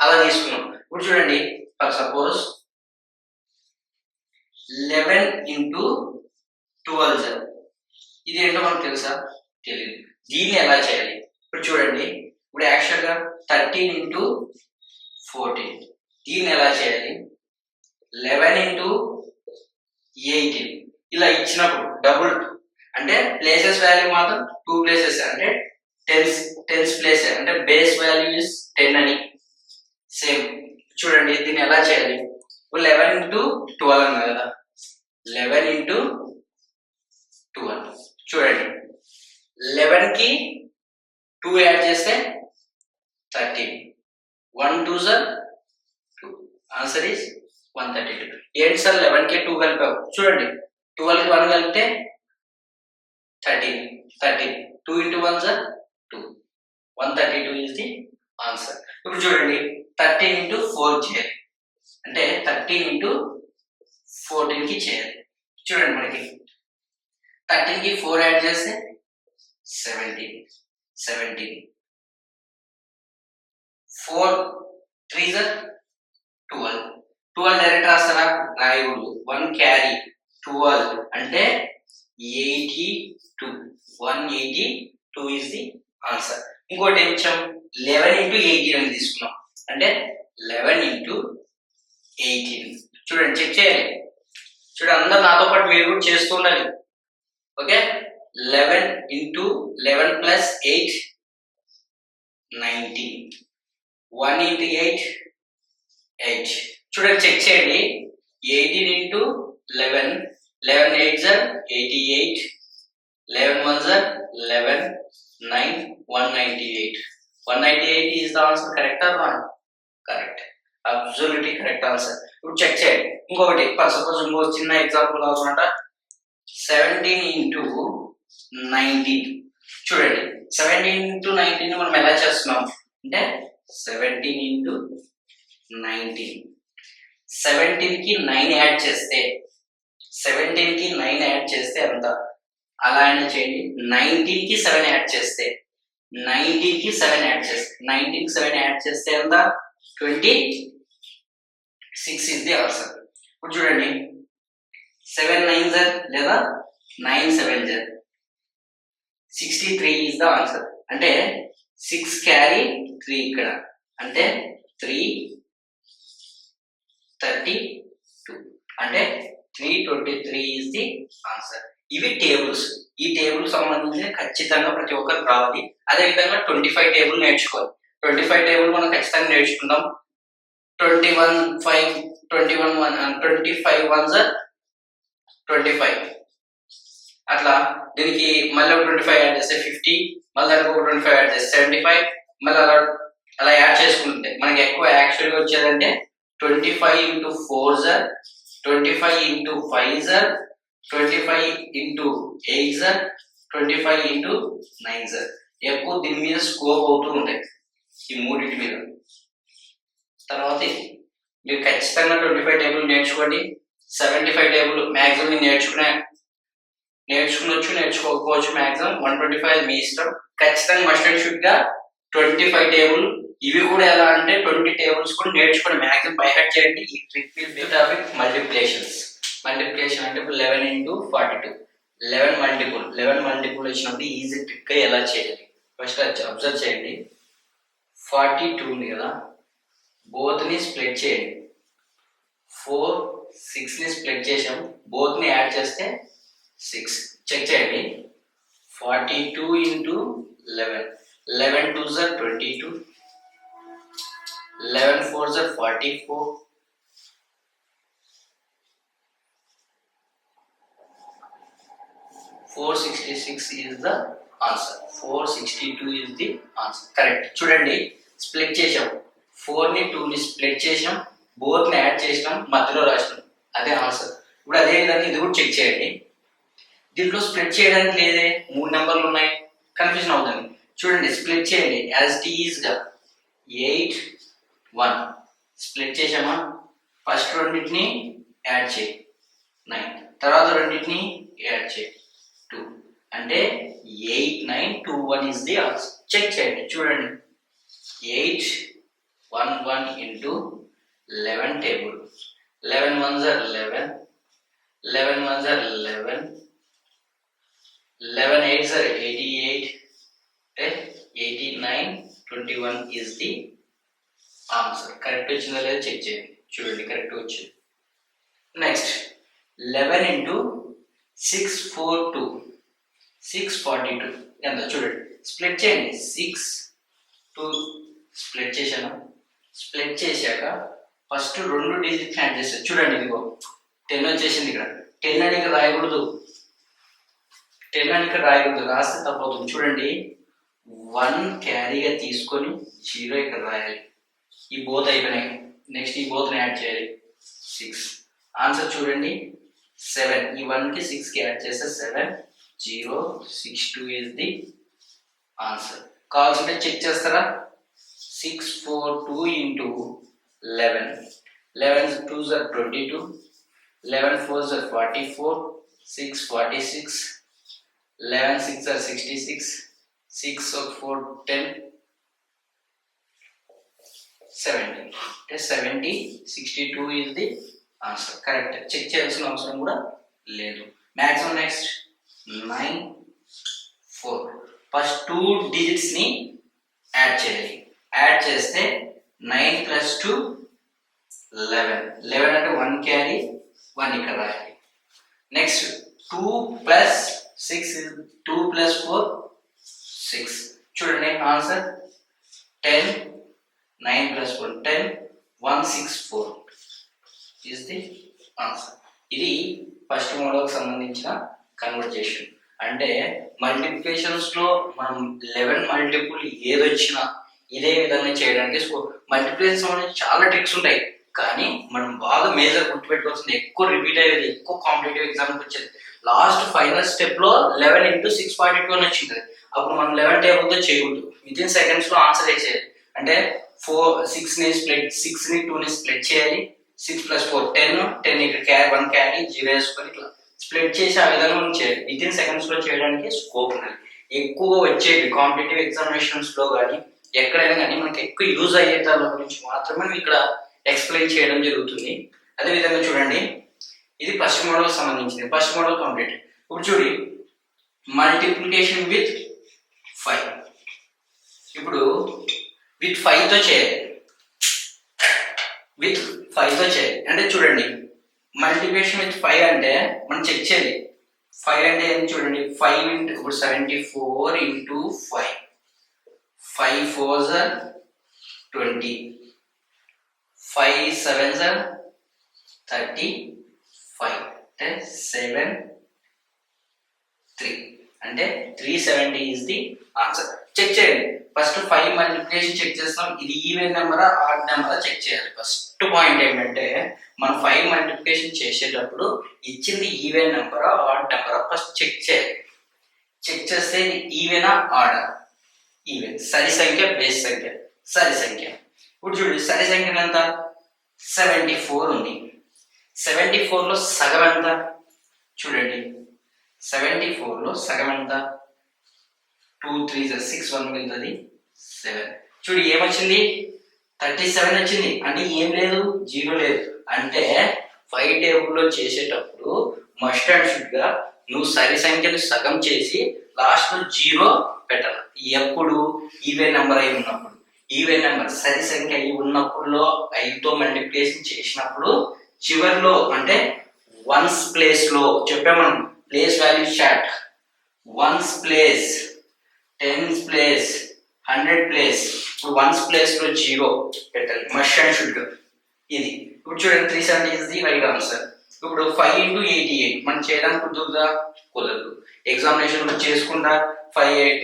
అలా తీసుకున్నాం. ఇప్పుడు చూడండి ఫర్ సపోజ్ 11 into 12s. ఇది ఏంటో మనకు తెలుసా? తెలియదు. దీన్ని ఎలా చేయాలి? ఇప్పుడు చూడండి, ఇప్పుడు యాక్చువల్గా 13 into 14. దీన్ని ఎలా చేయాలి? 11 into 18 ఇలా ఇచ్చినప్పుడు డబుల్, అంటే ప్లేసెస్ వాల్యూ మాత్రం 2 ప్లేసెస్, అంటే టెన్స్ ప్లేస్, అంటే బేస్ వాల్యూ ఇస్ 10 అని. సేమ్ చూడండి దీన్ని ఎలా చేయాలి? 11 into 12 అన్నా కదా, 11 into 12. చూడండి 11 కి 2 యాడ్ చేస్తే 13. 1 2s 2. Answer is 132. ఏంటి సార్ 11 కి 2 కలిపావు? చూడండి 12 కి 1 కలిపితే 13. 2 into 1s 2. 132 is the answer. ఇప్పుడు చూడండి 13 into 4 చేయాలి, అంటే 13 into 14 కి చేయాలి. చూడండి మనకి 13 కి 4 యాడ్ చేస్తే 17. 4 3s 12. 12 డైరెక్ట్ రాస్తారా? రాయకూడదు. 1 క్యారీ 12 అంటే 82. 182. 2 ఈజ్ ది ఆన్సర్. ఇంకోటి ఏం ఇచ్చాం 11 into 18 అని తీసుకున్నాం. అంటే 11 into 18. చూడండి చెక్ చేయాలి. చూడండి అందరు నాతో పాటు మీరు కూడా చేస్తూ ఉండాలి. Okay 11 into 11 plus 8 19. 1 into 8 8. చూడండి చెక్ చేయండి 18 into 11 11 8s are 88 11 1s are 11 9 198. 198 is the answer. Correct or not? Correct. Absolutely correct answer. ఇప్పుడు చెక్ చేయండి. ఇంకొకటి సపోజ్ ఇంకో చిన్న ఎగ్జాంపుల్ కావాలన్నమాట 17 into 19. చూడండి 17 into 19 మనం ఎలా చేస్తున్నాం అంటే 17 into 19. 17 కి 9 యాడ్ చేస్తే 17 కి 9 యాడ్ చేస్తే ఎంత? అలా అయినా చేయండి. 19 కి 7 యాడ్ చేస్తే 19 కి 7 యాడ్ చేస్తే 19 కి 7 యాడ్ చేస్తే ఎంత? 26 ఇస్ ది ఆన్సర్. ఇప్పుడు చూడండి 7 9s లేదా 9 7s 63 ఇస్ ద ఆన్సర్. అంటే 6 క్యారీ 3 ఇక్కడ అంటే 3 32 అంటే 323 ఇస్ ది ఆన్సర్. ఇవి టేబుల్స్. ఈ టేబుల్ సంబంధించి ఖచ్చితంగా ప్రతి ఒక్కరికి రావాలి. అదే విధంగా 25 టేబుల్ నేర్చుకోవాలి. 25 టేబుల్ మనం ఖచ్చితంగా నేర్చుకుందాం. 21 5 21 1 25 1s 25. అట్లా దీనికి మళ్ళీ 25 యాడ్ చేస్తే 50, మళ్ళీ దానికి ఒక 25 యాడ్ చేస్తే 75, మళ్ళీ అలా యాడ్ చేసుకుంటే మనకి ఎక్కువ యాక్చువల్గా వచ్చేదంటే 25 into 4s 25 into 5s 25 into 8s 25 into 9s. ఎక్కువ దీని మీద స్కోప్ అవుతూ ఉంటాయి ఈ మూడింటి మీద. తర్వాత మీరు ఖచ్చితంగా 25 టేబుల్ నేర్చుకోండి. 75 టేబుల్ మ్యాక్సిమం నేర్చుకునొచ్చు, నేర్చుకోకపోవచ్చు. మ్యాక్సిమం 125 మీ ఇష్టం. ఖచ్చితంగా మస్ట్ అండ్ షుడ్ గా 25 టేబుల్. ఇవి కూడా ఎలా అంటే 20 టేబుల్స్ కూడా నేర్చుకోండి. మ్యాక్సిమం బై హార్ట్ చేయండి. ఈ టాపిక్ మల్టిప్లికేషన్స్. మల్టిప్లికేషన్ అంటే ఇప్పుడు 11 into 42. 11 మల్టిపుల్ వచ్చినప్పుడు ఈజీ ట్రిక్ గా ఎలా చేయాలి ఫస్ట్ అబ్జర్వ్ చేయండి. 42 ఉంది కదా, బోత్ ని స్ప్లిట్ చేయండి. 4 6 ని స్ప్లిట్ చేసాం, బోత్ ని యాడ్ చేస్తే 6. చెక్ చేయండి. 42 into 11. 11 2s are 22. 11 4s are 44. 466 is the answer. 462 is the answer. Correct. చూడండి స్ప్లిట్ చేసాం, 4 ని 2 ని స్ప్లిట్ చేసాం, బోత్ ని యాడ్ చేసాం, మధ్యలో రాసినాం. అదే ఆన్సర్. ఇప్పుడు అదే విధంగా ఇది కూడా చెక్ చేయండి. దీంట్లో స్ప్లిట్ చేయడానికి లేదే, 3 నెంబర్లు ఉన్నాయి, కన్ఫ్యూజన్ అవుతుంది. చూడండి స్ప్లిట్ చేయండి యాజ్ టీ ఈజ్ గా 8 1 స్ప్లిట్ చేసామా, ఫస్ట్ రెండింటిని యాడ్ చేయి 9, తర్వాత రెండింటిని యాడ్ చేయి 2, అంటే 8 9 2 1 ఇస్ ది ఆన్సర్. చెక్ చేయండి. చూడండి 8 1 1 into 11 table. 11 1s are 11, 11 1s are 11, 11 8s are 88, 89 21 is the answer. Correct వచ్చిందా లేదా చెక్ చేయండి. చూడండి కరెక్ట్ వచ్చింది. Next 11 into 642. 642 ఎంత? చూడండి స్ప్లిట్ చేయండి. 6 2 స్ప్లిట్ చేశాను. స్ప్లిట్ చేశాక ఫస్ట్ 2 డిజిట్ యాడ్ చేస్తాను. చూడండి ఇదిగో 10 వచ్చేసింది. ఇక్కడ 10 అని ఇక్కడ రాయకూడదు, 10 అని ఇక్కడ రాయకూడదు, రాస్తే తప్పవుతుంది. చూడండి 1 క్యారీగా తీసుకొని 0 ఇక్కడ రాయాలి. ఈ బోత్ అయిపోయినాయి. నెక్స్ట్ ఈ బోత్ యాడ్ చేయాలి 6. ఆన్సర్ చూడండి 7. ఈ 1 కి 6 కి యాడ్ చేస్తే 7 0 6 2 ఇస్ ది ఆన్సర్. కావాల్సింటే చెక్ చేస్తారా? 6 4 2 into 11. 11 2s are 22, 11 4s are 44, 6 46, 11 6 are 66, 6 4 10, 70. 70 62 is the answer. Correct. Check చేయాల్సిన అవసరం కూడా లేదు. Maximum next 9 4. ఫస్ట్ 2 డిజిట్స్ని యాడ్ చేయాలి. యాడ్ చేస్తే 9 + 2 11. 11 అంటే 1 క్యారీ 1 ఇక్కడ రాయాలి. నెక్స్ట్ 2 + 6 2 + 4 6. చూడండి ఆన్సర్ 10. 9 + 1 10 164 is the answer. ఇది ఫస్ట్ మోడల్కి సంబంధించిన కన్వర్జేషన్. అంటే మల్టిప్లికేషన్స్లో మనం 11 మల్టిపుల్ ఏదొచ్చినా ఇదే విధంగా చేయడానికి మల్టిప్లికేషన్ సంబంధించి చాలా ట్రిక్స్ ఉంటాయి. కానీ మనం బాగా మేజర్ గుర్తుపెట్టుకోవాల్సింది, ఎక్కువ రిపీట్ అయ్యేది, ఎక్కువ కాంపిటేటివ్ ఎగ్జామ్కి వచ్చేది లాస్ట్ ఫైనల్ స్టెప్లో 11 × 642 అని వచ్చింది. అప్పుడు మనం 11 టేబుల్తో చేయకూడదు, వితిన్ సెకండ్స్లో ఆన్సర్ వేసేయాలి. అంటే 6ని 2ని స్ప్లిట్ చేయాలి. 6 + 4 10 10 ఇక్కడ 1 క్యారీ 0 వేసుకొని ఇట్లా స్ప్లిట్ చేసి ఆ విధంగా మనం చేయాలి. వితిన్ సెకండ్స్లో చేయడానికి స్కోప్ ఉన్నది. ఎక్కువగా వచ్చేవి కాంపిటేటివ్ ఎగ్జామినేషన్స్లో కానీ ఎక్కడైనా కానీ మనకి ఎక్కువ యూజ్ అయ్యే దాని గురించి మాత్రమే ఇక్కడ ఎక్స్ప్లెయిన్ చేయడం జరుగుతుంది. అదేవిధంగా చూడండి, ఇది ఫస్ట్ మోడల్ సంబంధించింది. First model complete. ఇప్పుడు చూడండి, మల్టిప్లికేషన్ విత్ 5. ఇప్పుడు విత్ 5తో చేయాలి. విత్ 5తో చేయాలి అంటే చూడండి, మల్టిప్లికేషన్ విత్ 5 అంటే మనం చెక్ చేయాలి. 5 అంటే ఏం చూడండి, 5 ఇప్పుడు 74 × 5. 5 4s are 20. 5 7s are 35. అంటే 7 3 అంటే 370 ఈజ్ ది ఆన్సర్. చెక్ చేయండి. ఫస్ట్ 5 మల్టిప్లికేషన్ చెక్ చేస్తాం. ఇది ఈవెన్ నెంబరా ఆడ్ నెంబరా చెక్ చేయాలి. ఫస్ట్ పాయింట్ ఏంటంటే మనం 5 మల్టిప్లికేషన్ చేసేటప్పుడు ఇచ్చింది ఈవెన్ నెంబరా ఆడ్ నెంబరా ఫస్ట్ చెక్ చేయాలి. చెక్ చేస్తే ఇది ఈవెనా ఆడా? ఈవెన్. సరి సంఖ్య బేస్ సంఖ్య సరి సంఖ్య. ఇప్పుడు చూడండి, సరి సంఖ్య ఎంత? 74 ఉంది. 74లో సగం ఎంత? చూడండి, 74లో సగం ఎంత? 2 3 6 1 మిగులుతుంది 7. చూడు ఏమొచ్చింది? 37 వచ్చింది. అంటే ఏం లేదు, 0 లేదు. అంటే 5 టేబుల్లో చేసేటప్పుడు మస్ట్ అండ్ షుడ్ గా నువ్వు సరి సంఖ్యను సగం చేసి లాస్ట్ 0 పెట్టాలి. ఎప్పుడు? ఈవెన్ నెంబర్ అయి ఉన్నప్పుడు. ఈవెన్ నెంబర్ సరి సంఖ్య అయి ఉన్నప్పుడులో 5తో మల్టిప్లికేషన్ చేసినప్పుడు చివరిలో అంటే వన్స్ ప్లేస్ లో చెప్పామనం place value chart, ones place, 10s place, 100 place. ఇప్పుడు వన్స్ ప్లేస్ లో 0 పెట్టాలి మస్ట్ అండ్ షుడ్. ఇది ఇప్పుడు చూడండి, 370 ఇస్ ది రైట్ ఆన్సర్. ఇప్పుడు 5 × 88 మనం చేయడానికి కుదురుదా? కుదరదు. ఎగ్జామినేషన్ లో చేసుకుంటా 5 8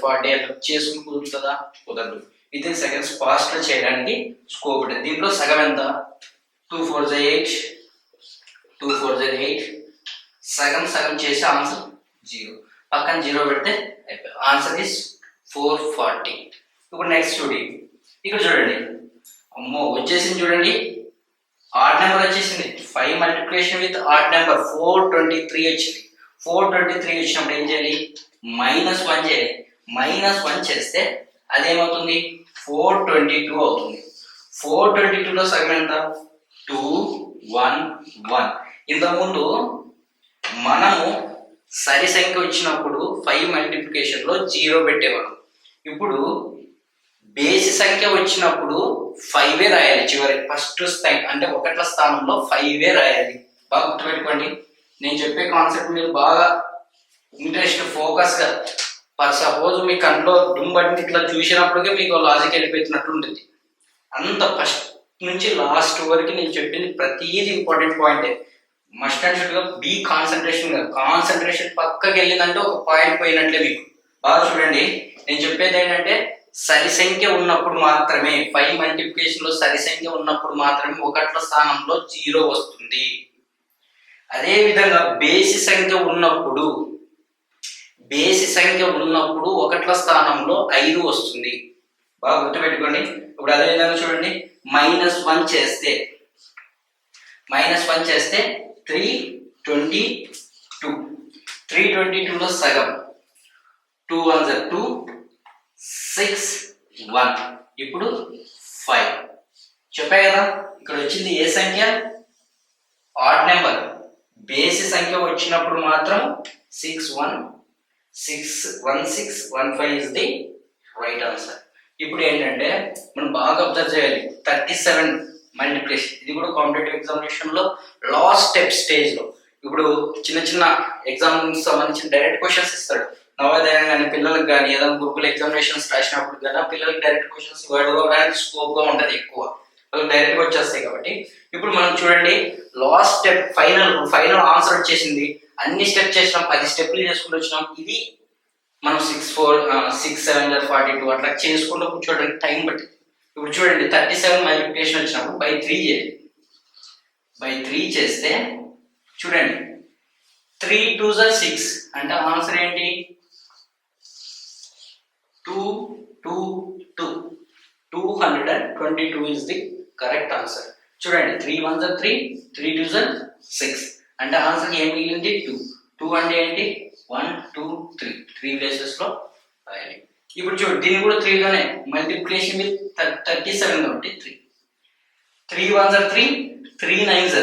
40 అట్లా చేసుకుని కుదురుతుందా? కుదరదు. వితిన్ సెకండ్స్ ఫాస్ట్ గా చేయడానికి స్కోప్ ఉంటుంది. దీంట్లో సగం ఎంత? 2 4s 8 2 4s 8. సగం సగం చేసి ఆన్సర్ 0. పక్కన 0 పెడితే ఆన్సర్ ఇస్ 440. ఇప్పుడు నెక్స్ట్ చూడండి, ఇక్కడ చూడండి, అమ్మో వచ్చేసింది చూడండి, ఆడ్ నెంబర్ వచ్చేసింది. 5 మల్టిప్లికేషన్ విత్ ఆడ్ నెంబర్ 423 వచ్చింది. 423 వచ్చినప్పుడు ఏం చేయాలి? -1 చేయాలి. -1 చేస్తే అదేమవుతుంది? 422 అవుతుంది. 422లో సగం ఎంత? 2 1 1. ఇంతకుముందు మనము సరి సంఖ్య వచ్చినప్పుడు 5 మల్టిప్లికేషన్ లో 0 పెట్టేవాడు. ఇప్పుడు బేసి సంఖ్య వచ్చినప్పుడు 5 రాయాలి చివరి ఫస్ట్ అంటే 1ల స్థానంలో 5 రాయాలి. బాగా గుర్తుపెట్టుకోండి. నేను చెప్పే కాన్సెప్ట్ మీరు బాగా ఇంట్రెస్ట్ ఫోకస్ గా, ఫర్ సపోజ్ మీ కంట్లో దుంబట్టి ఇట్లా చూసినప్పటికే మీకు లాజిక్ వెళ్ళిపోతున్నట్టు ఉంటుంది. అంత ఫస్ట్ నుంచి లాస్ట్ వరకు నేను చెప్పింది ప్రతిదీ ఇంపార్టెంట్ పాయింటే. మస్ట్ అండ్ షుడ్ గా బీ కాన్సన్ట్రేషన్ గా. కాన్సన్ట్రేషన్ పక్కకి వెళ్ళిందంటే ఒక పాయింట్ పోయినట్లే మీకు. బాగా చూడండి, నేను చెప్పేది ఏంటంటే సరి సంఖ్య ఉన్నప్పుడు మాత్రమే 5 మల్టిప్లికేషన్ లో సరి సంఖ్య ఉన్నప్పుడు మాత్రమే 1ల స్థానంలో 0 వస్తుంది. అదే విధంగా బేసి సంఖ్య ఉన్నప్పుడు 1ల స్థానంలో 5 వస్తుంది. బాగా గుర్తుపెట్టుకోండి. ఇప్పుడు అదే విధంగా చూడండి, -1 చేస్తే 322. 322లో సగం 2 1s 2 6 1. ఇప్పుడు 5 చెప్పా కదా. ఇక్కడ వచ్చింది ఏ సంఖ్య? Odd number. బేసి సంఖ్య వచ్చినప్పుడు మాత్రం 6 1 1615 ఇస్ ది రైట్ ఆన్సర్. ఇప్పుడు ఏంటంటే మనం బాగా అబ్జర్వ్ చేయాలి. 37 మల్టిప్లికేషన్, ఇది కూడా కాంపిటేటివ్ ఎగ్జామినేషన్ లో లాస్ట్ స్టేజ్ లో. ఇప్పుడు చిన్న చిన్న ఎగ్జామ్ సంబంధించిన డైరెక్ట్ క్వశ్చన్స్ ఇస్తాడు. నవోదయం కానీ పిల్లలకు కానీ ఏదైనా గురుకుల ఎగ్జామినేషన్స్ రాసినప్పుడు కానీ పిల్లలకి డైరెక్ట్ క్వశ్చన్స్ ఇవ్వడానికి స్కోప్ గా ఉంటుంది ఎక్కువ, వాళ్ళకి డైరెక్ట్ గా వచ్చేస్తాయి. కాబట్టి ఇప్పుడు మనం చూడండి, లాస్ట్ స్టెప్ ఫైనల్ ఆన్సర్ వచ్చేసింది. అన్ని స్టెప్ చేసినాం, 10 స్టెప్లు చేసుకుంటూ వచ్చినాం. ఇది మనం 6 7 42 అట్లా చేసుకుంటూ కూర్చోడానికి టైం పట్టింది. ఇప్పుడు చూడండి 37 మల్టిప్లికేషన్ వచ్చినప్పుడు బై 3 చేయాలి. బై 3 చేస్తే చూడండి 3 2s 6 అంటే ఆన్సర్ ఏంటి? 222 ఇస్ ది కరెక్ట్ ఆన్సర్. చూడండి 3 1s 3 3 2s 6 అంటే ఆన్సర్ ఏం మిగిలింది? 2 అంటే ఏంటి? 1 2 3 ప్లేసెస్ లో రాయాలి. ఇప్పుడు చూడు, దీన్ని కూడా 3 తోనే మల్టిప్లికేషన్ విత్ 37 కాబట్టి 3 1s 3 3 9s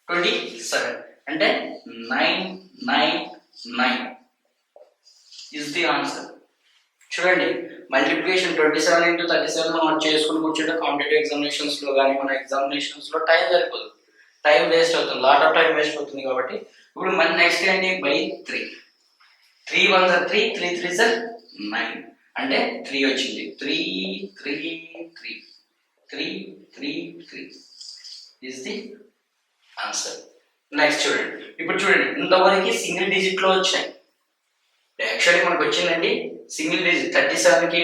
27 అంటే 999 ఇస్ ది ఆన్సర్. చూడండి మల్టిప్లికేషన్ 27 into 37 మనం చేసుకుని కూర్చుంటే కాంపిటేటివ్ ఎగ్జామినేషన్స్ లో కానీ మన ఎగ్జామినేషన్స్ లో టైం సరిపోదు, టైం వేస్ట్ అవుతుంది, లాట్ ఆఫ్ టైం వేస్ట్ అవుతుంది. కాబట్టి ఇప్పుడు మన నెక్స్ట్ ఏంటి? బై 3 3 1s 3 3 3s 9 అంటే 3 వచ్చింది. 3 3 3 3 3 3 ఇస్ ది ఆన్సర్. నెక్స్ట్ చూడండి, ఇప్పుడు చూడండి ఇంతవరకు సింగిల్ డిజిట్ లో వచ్చాయి. యాక్చువల్లీ మనకు వచ్చిందండి సింగిల్ డిజిట్ 37 కి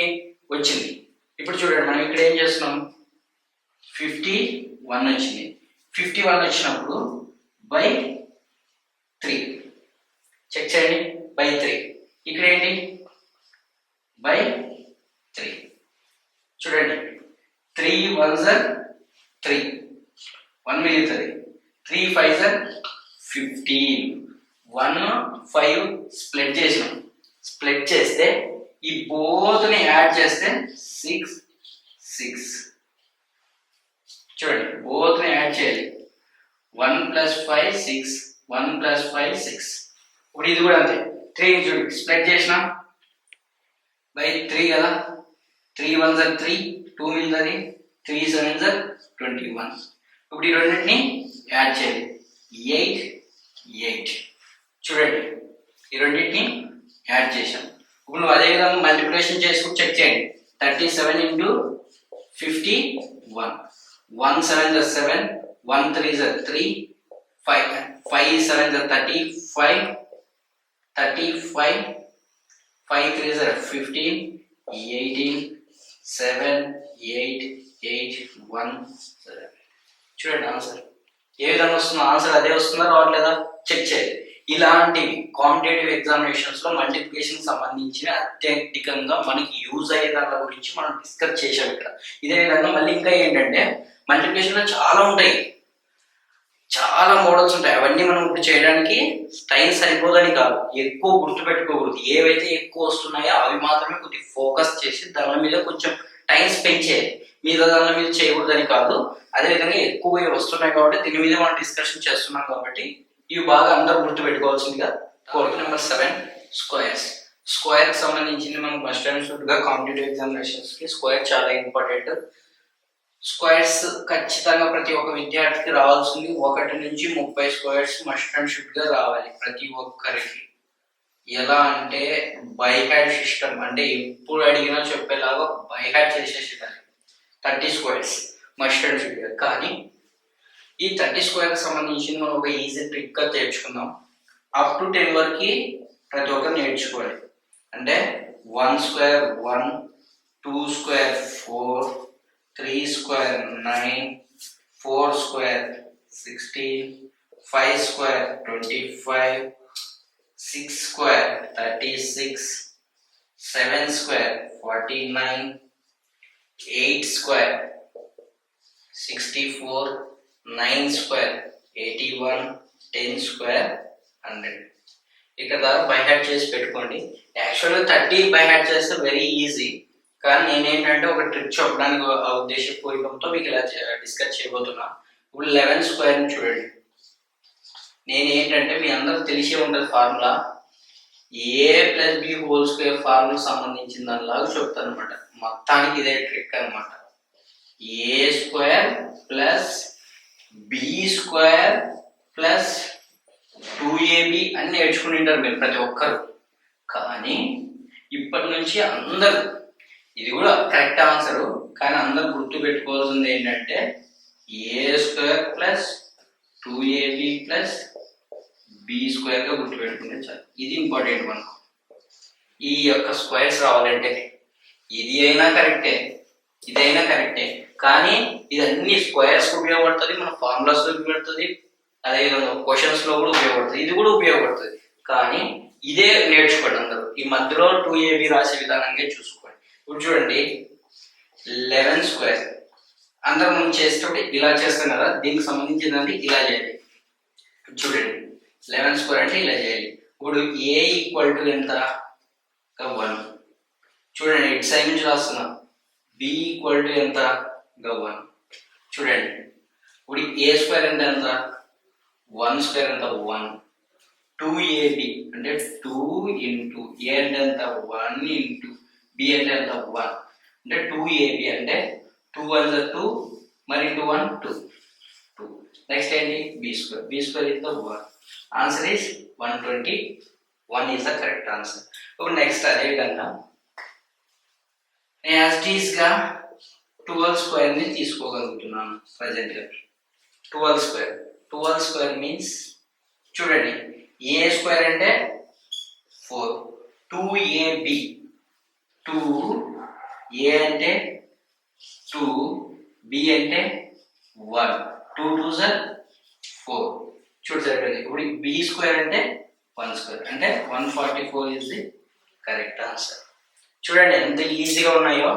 వచ్చింది. ఇప్పుడు చూడండి మనం ఇక్కడ ఏం చేస్తున్నాం? 51 వచ్చింది. 51 వచ్చినప్పుడు బై 3 చెక్ చేయండి. బై 3 ఇక్కడ ఏంటి? బై 3 చూడండి 3 1s 3 1 మిగులుతుంది. 3 5s 15 1 5 స్ప్లిట్ చేసినాం. స్ప్లిట్ చేస్తే ఈ బోత్ని యాడ్ చేస్తే 6 6 చూడండి బోత్ని యాడ్ చేయాలి. 1 + 5 6 1 + 5 6. ఇప్పుడు ఇది కూడా అంతే. 3 చూడండి స్ప్లిట్ చేసినాం బై 3 కదా. 3 1s 3 2 మిగిలింది. 3 7s 21. ఇప్పుడు ఈ రెండింటిని యాడ్ చేయాలి. 8 8 చూడండి ఈ రెండింటిని యాడ్ చేసాం. ఇప్పుడు నువ్వు అదే విధంగా మల్టిప్లికేషన్ చేసుకుని చెక్ చేయండి. 37 into 51 1 7s 7 1 3s 3 5 7s 35 35 5 3s 15 18 7 8 8 1 7. చూడండి ఆన్సర్ ఏ విధంగా వస్తుందో, ఆన్సర్ అదే వస్తుందా రావట్లేదా చెక్ చేయాలి. ఇలాంటివి కాంపిటేటివ్ ఎగ్జామినేషన్స్ లో మల్టిప్లికేషన్ సంబంధించిన అత్యధికంగా మనకి యూజ్ అయ్యే దాని గురించి మనం డిస్కస్ చేసాం ఇక్కడ. ఇదే విధంగా మళ్ళీ ఇంకా ఏంటంటే మల్టిప్లికేషన్ లో చాలా ఉంటాయి, చాలా మోడల్స్ ఉంటాయి. అవన్నీ మనం ఇప్పుడు చేయడానికి టైం సరిపోదని కాదు, ఎక్కువ గుర్తు పెట్టుకోకూడదు. ఏవైతే ఎక్కువ వస్తున్నాయో అవి మాత్రమే కొద్దిగా ఫోకస్ చేసి దాని మీద కొంచెం టైం స్పెండ్ చేయాలి. మీద దాని మీద చేయకూడదని కాదు. అదేవిధంగా ఎక్కువ వస్తున్నాయి కాబట్టి దీని మీద మనం డిస్కషన్ చేస్తున్నాం కాబట్టి ఇవి బాగా అందరూ గుర్తు పెట్టుకోవాల్సిందిగా కోరిక. Number 7 squares. స్క్వేర్ కి సంబంధించింది మనం మస్ట్ అండ్ షుడ్ గా కాంపిటేటివ్ ఎగ్జామినేషన్స్ కి స్క్వేర్ చాలా ఇంపార్టెంట్. స్క్వేర్స్ ఖచ్చితంగా ప్రతి ఒక్క విద్యార్థికి రావాల్సింది 1 నుంచి 30 స్క్వేర్స్ మస్ట్ అండ్ షుడ్ గా రావాలి ప్రతి ఒక్కరికి. ఎలా అంటే బై హ్యాడ్ సిస్టమ్, అంటే ఎప్పుడు అడిగినా చెప్పేలాగా బై హ్యాడ్ చేసేసేదాన్ని. 30 స్క్వేర్స్ మస్ట్ అండ్ షుడ్ గా. కానీ ఈ 30 స్క్వేర్ కి సంబంధించి మనం ఒక ఈజీ ట్రిక్ గా తెచ్చుకుందాం. అప్ టు 10 వరకు ప్రతి ఒక్కరు నేర్చుకోవాలి. అంటే 1 square 1 2 square 4 3 square 9 4 square 16 5 square 25 6 square 36 7 square 49 8 square 64 9 square 81 10 square 100. ఇక్కడ దాకా బై హ్యాడ్ చేసి పెట్టుకోండి. యాక్చువల్గా 30 బై హ్యాడ్ చేస్తే వెరీ ఈజీ, కానీ నేనేంటంటే ఒక ట్రిక్ చెప్పడానికి ఉద్దేశపూర్వకంతో మీకు ఇలా డిస్కస్ చేయబోతున్నా. ఇప్పుడు 11 స్క్వేర్ చూడండి. నేనేంటంటే మీ అందరికి తెలిసే ఉంటుంది formula. A plus B whole square formula సంబంధించిన దానిలాగా చెప్తాను అనమాట. మొత్తానికి ఇదే ట్రిక్ అనమాట. A square plus B square plus 2ab అని నేర్చుకుని ఉంటారు మీరు ప్రతి ఒక్కరు. కానీ ఇప్పటి నుంచి అందరూ, ఇది కూడా కరెక్ట్ ఆన్సర్, కానీ అందరూ గుర్తు పెట్టుకోవాల్సింది ఏంటంటే A square plus 2ab plus B square గా గుర్తు పెట్టుకుంటే చాలు. ఇది ఇంపార్టెంట్ మనకు. ఈ యొక్క స్క్వేర్స్ రావాలంటే ఇది అయినా కరెక్టే, ఇదైనా కరెక్టే, కానీ ఇది అన్ని స్క్వేర్స్ ఉపయోగపడుతుంది, మన ఫార్ములాస్ లో ఉపయోగపడుతుంది, అదేవిధంగా క్వశ్చన్స్ లో కూడా ఉపయోగపడుతుంది, ఇది కూడా ఉపయోగపడుతుంది. కానీ ఇదే నేర్చుకోండి అందరూ. ఈ మధ్యలో 2ab రాసే విధానంగా చూసుకోండి. ఇప్పుడు చూడండి 11 స్క్వేర్ అందరూ మనం చేసేటప్పుడు ఇలా చేస్తాం కదా, దీనికి సంబంధించిందంటే ఇలా చేయాలి. చూడండి 11 స్క్వేర్ అంటే ఇలా చేయాలి. ఇప్పుడు ఏ ఈక్వల్ టు ఎంత? 1. చూడండి ఇటు సైడ్ నుంచి రాస్తున్నా. బి ఈక్వల్ టు ఎంత? 1. చూడండి ఇప్పుడు ఏ స్క్వేర్ అంటే ఎంత? 1 స్క్వేర్ ఎంత? 1. 2ab అంటే 2 ఇంటూ ఏ అంటే ఎంత? 1 ఇంటూ బి అంటే ఎంత? 1. అంటే 2ab అంటే 2 1 2 మరి ఇంటూ 1 2. నెక్స్ట్ ఏంటి? B square. B square is the 1. Answer is 121 is the correct answer. ఇప్పుడు నెక్స్ట్ అదే విధంగా నేను యాజ్ ఇట్ ఈస్ గా 12 స్క్వేర్ ని తీసుకోగలుగుతున్నాను ప్రజెంట్ గా. 12 స్క్వేర్ మీన్స్ చూడండి ఏ స్క్వేర్ అంటే 4, 2ab, 2a అంటే 2, b అంటే 1, 2 2s are 4. చూడు సరిపోయింది. ఇప్పుడు బి స్క్వేర్ అంటే 1 స్క్వేర్ అంటే 144 ఇస్ ది కరెక్ట్ ఆన్సర్. చూడండి ఎంత ఈజీగా ఉన్నాయో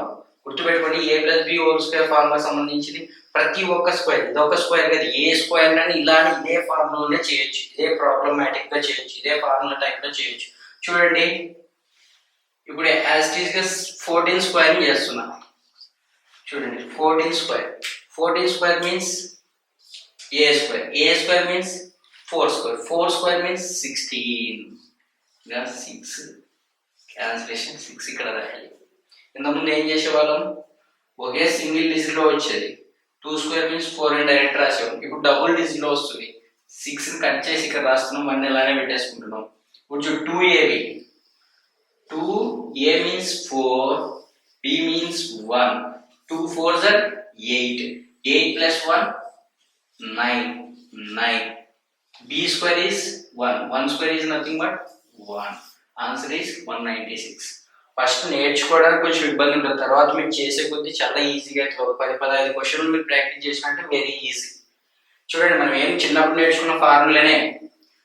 గుర్తుపెట్టుకోండి. A plus B whole square formula సంబంధించింది ప్రతి ఒక్క స్క్వేర్, ఇదొక స్క్వేర్ కదా, ఏ స్క్వేర్ అని ఇలానే ఇదే ఫార్ములానే చేయొచ్చు, ఇదే ప్రాబ్లమాటిక్ గా చేయొచ్చు, ఇదే ఫార్ములా టైప్ లో చేయొచ్చు. చూడండి ఇప్పుడు యాజ్ ఇట్ ఈస్ గా 14 స్క్వేర్ చేస్తున్నా. చూడండి 14 square means A square, A square means 4 square, 4 square means 16. 6 cancellation 6 ఇక్కడ రాయాలి. ఇంతకుముందు ఏం చేసేవాళ్ళం, ఒకే సింగిల్ డిజిట్ లో వచ్చేది. 2 స్క్వేర్ మీన్స్ 4 అని డైరెక్ట్ రాసాం. ఇప్పుడు డబుల్ డిజిట్ లో వస్తుంది. 6 కట్ చేసి ఇక్కడ రాస్తున్నాం, అన్ని ఇలానే పెట్టేసుకుంటున్నాం. ఇప్పుడు 2ab, 2a means 4, b means 1, 2 4s are 8, 8 plus 1 9. b square is 1, 1 square is nothing but 1. Answer is 196. First నేర్చుకోవడానికి కొంచెం ఇబ్బంది ఉంటుంది, తర్వాత మీరు చేసే కొద్దీ చాలా ఈజీగా 10-15 క్వశ్చన్లు మీరు ప్రాక్టీస్ చేసినట్టే వెరీ ఈజీ. చూడండి మనం ఏం చిన్నప్పుడు నేర్చుకున్న ఫార్ములానే,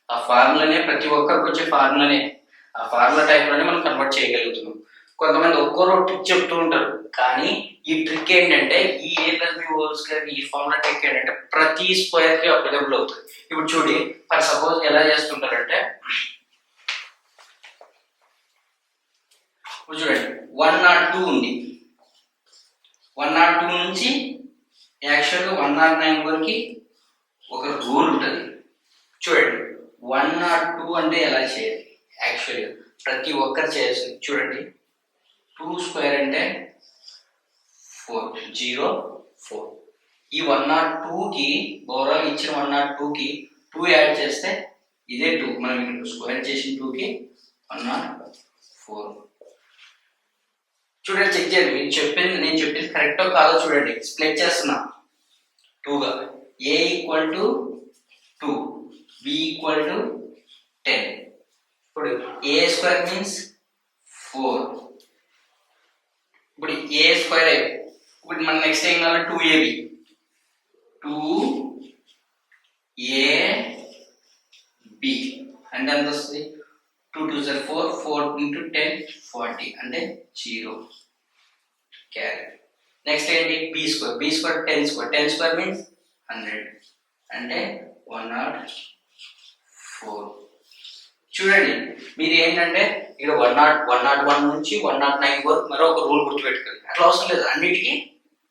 ఆ ఫార్ములానే ప్రతి ఒక్కరికి వచ్చే ఫార్ములానే, ఆ ఫార్ములా టైప్ లోనే మనం కన్వర్ట్ చేయగలుగుతున్నాం. కొంతమంది ఒక్కోరో ట్రిక్ చెప్తూ ఉంటారు, కానీ ఈ ట్రిక్ ఏంటంటే ఈ ఏ ప్లస్ బి హోల్ స్క్వేర్ ఈ ఫార్ములా ట్రిక్ ఏంటంటే ప్రతి స్క్వేర్ కి అప్లికబుల్ అవుతుంది. ఇప్పుడు చూడి ఫర్ సపోజ్ ఎలా చేస్తుంటారంటే, ఇప్పుడు చూడండి 102 ఉంది, 102 నుంచి యాక్చువల్గా 109 వరకు ఒక రూల్ ఉంటుంది. చూడండి 102 అంటే ఎలా చేయాలి, యాక్చువల్గా ప్రతి ఒక్కరు చేయాల్సింది. చూడండి 2 స్క్వేర్ అంటే 4, 0 4. ఈ 102కి ఓవరాల్ ఇచ్చిన 102కి 2 యాడ్ చేస్తే ఇదే 2, మనం ఇక్కడ స్క్వేర్ చేసిన 2కి 104. చూడండి చెక్ చేయండి, నేను చెప్పింది కరెక్టో కాదో చూడండి. స్ప్లిట్ చేస్తున్నా 2గా. A equal to 2, B equal to 10. ఇప్పుడు ఏ స్క్వేర్ మీన్స్ 4. ఇప్పుడు ఏ స్క్వేర్ ఇప్పుడు మన నెక్స్ట్ ఏం కావాలి, 2ab, 2ab అంటే ఎంత వస్తుంది, 2 2s are 4, 4 into 10 40 అంటే 0 క్యారీ. నెక్స్ట్ ఏంటి, B square, B square 10 square, 10 square means 100 అంటే 104. చూడండి మీరు ఏంటంటే ఇక్కడ 101 నుంచి 109 వరకు మరొక రూల్ గుర్తుపెట్టుకోండి. అట్లా అవసరం లేదు, అన్నిటికీ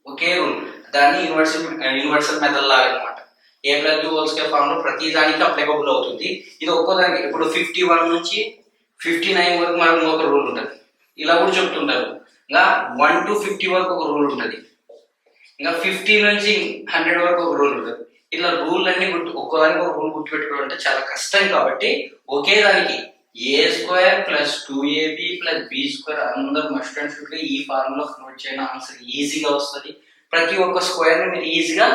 ఒకే రూల్, దాన్ని యూనివర్సల్ మెథడ్ లాగా అనమాట. A plus B whole square formula ప్రతి దానికి అప్లికబుల్ అవుతుంది. ఇది ఒక్కో దానికి ఇప్పుడు 51 నుంచి 59 వరకు మనకు ఒక రూల్ ఉంటుంది. ఇలా కూడా చెప్తుంటారు. ఇంకా 1 to 50 వరకు ఒక రూల్ ఉంటుంది. ఇంకా 50 నుంచి 100 వరకు ఒక రూల్ ఉంటుంది. ఇలా రూల్ అన్ని ఒక్కదానికి ఒక రూల్ గుర్తుపెట్టుకోవడం అంటే చాలా కష్టం. కాబట్టి ఒకే దానికి a² + 2ab + b² అందరూ మస్ట్ అండ్ షుడ్ ఈ ఫార్ములా కన్వర్ట్ చేయడం ఆన్సర్ ఈజీగా వస్తుంది. ప్రతి ఒక్క స్క్వేర్ ని మీరు ఈజీగా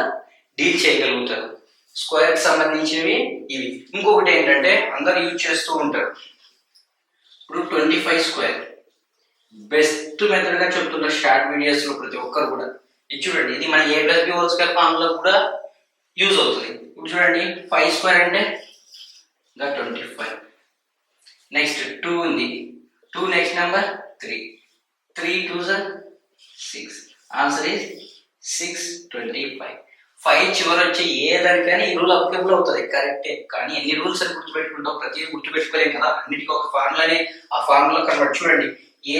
డీల్ చేయగలుగుతారు. స్క్వేర్ కి సంబంధించినవి ఇవి. ఇంకొకటి ఏంటంటే అందరు యూజ్ చేస్తూ ఉంటారు. ఇప్పుడు 25² బెస్ట్ మెథడ్ గా చెప్తున్నారు షార్ట్ వీడియోస్ లో ప్రతి ఒక్కరు కూడా. ఇది చూడండి, ఇది మన a+b² ఫార్ములా కూడా యూజ్ అవుతుంది. ఇప్పుడు చూడండి 5² అంటే 25. నెక్స్ట్ 2 ఉంది, 2 next number 3, 3 2s are 6. Answer is 625. 5 చివరి వచ్చి ఏ దానికైనా ఈ రూల్ అప్లికబుల్ అవుతుంది, కరెక్టే. కానీ ఎన్ని రూల్స్ అని గుర్తుపెట్టుకుంటాం, ప్రతి గుర్తుపెట్టుకోలేం కదా. అన్నిటికీ ఒక ఫార్ములానే, ఆ ఫార్ములా కన్వర్ట్. చూడండి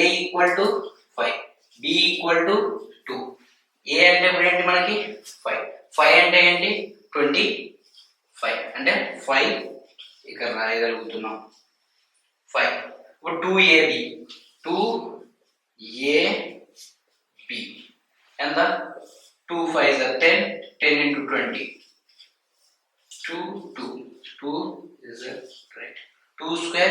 a = 5, b = 2. a అంటే ఇప్పుడు ఏంటి మనకి 5, 5 అంటే ఏంటి 25 అంటే 5 ఇక్కడ రాయగలుగుతున్నాం 5. ఇప్పుడు 2ab ఎంత 2 5s are 10, 10 into 20 2 is right. 2²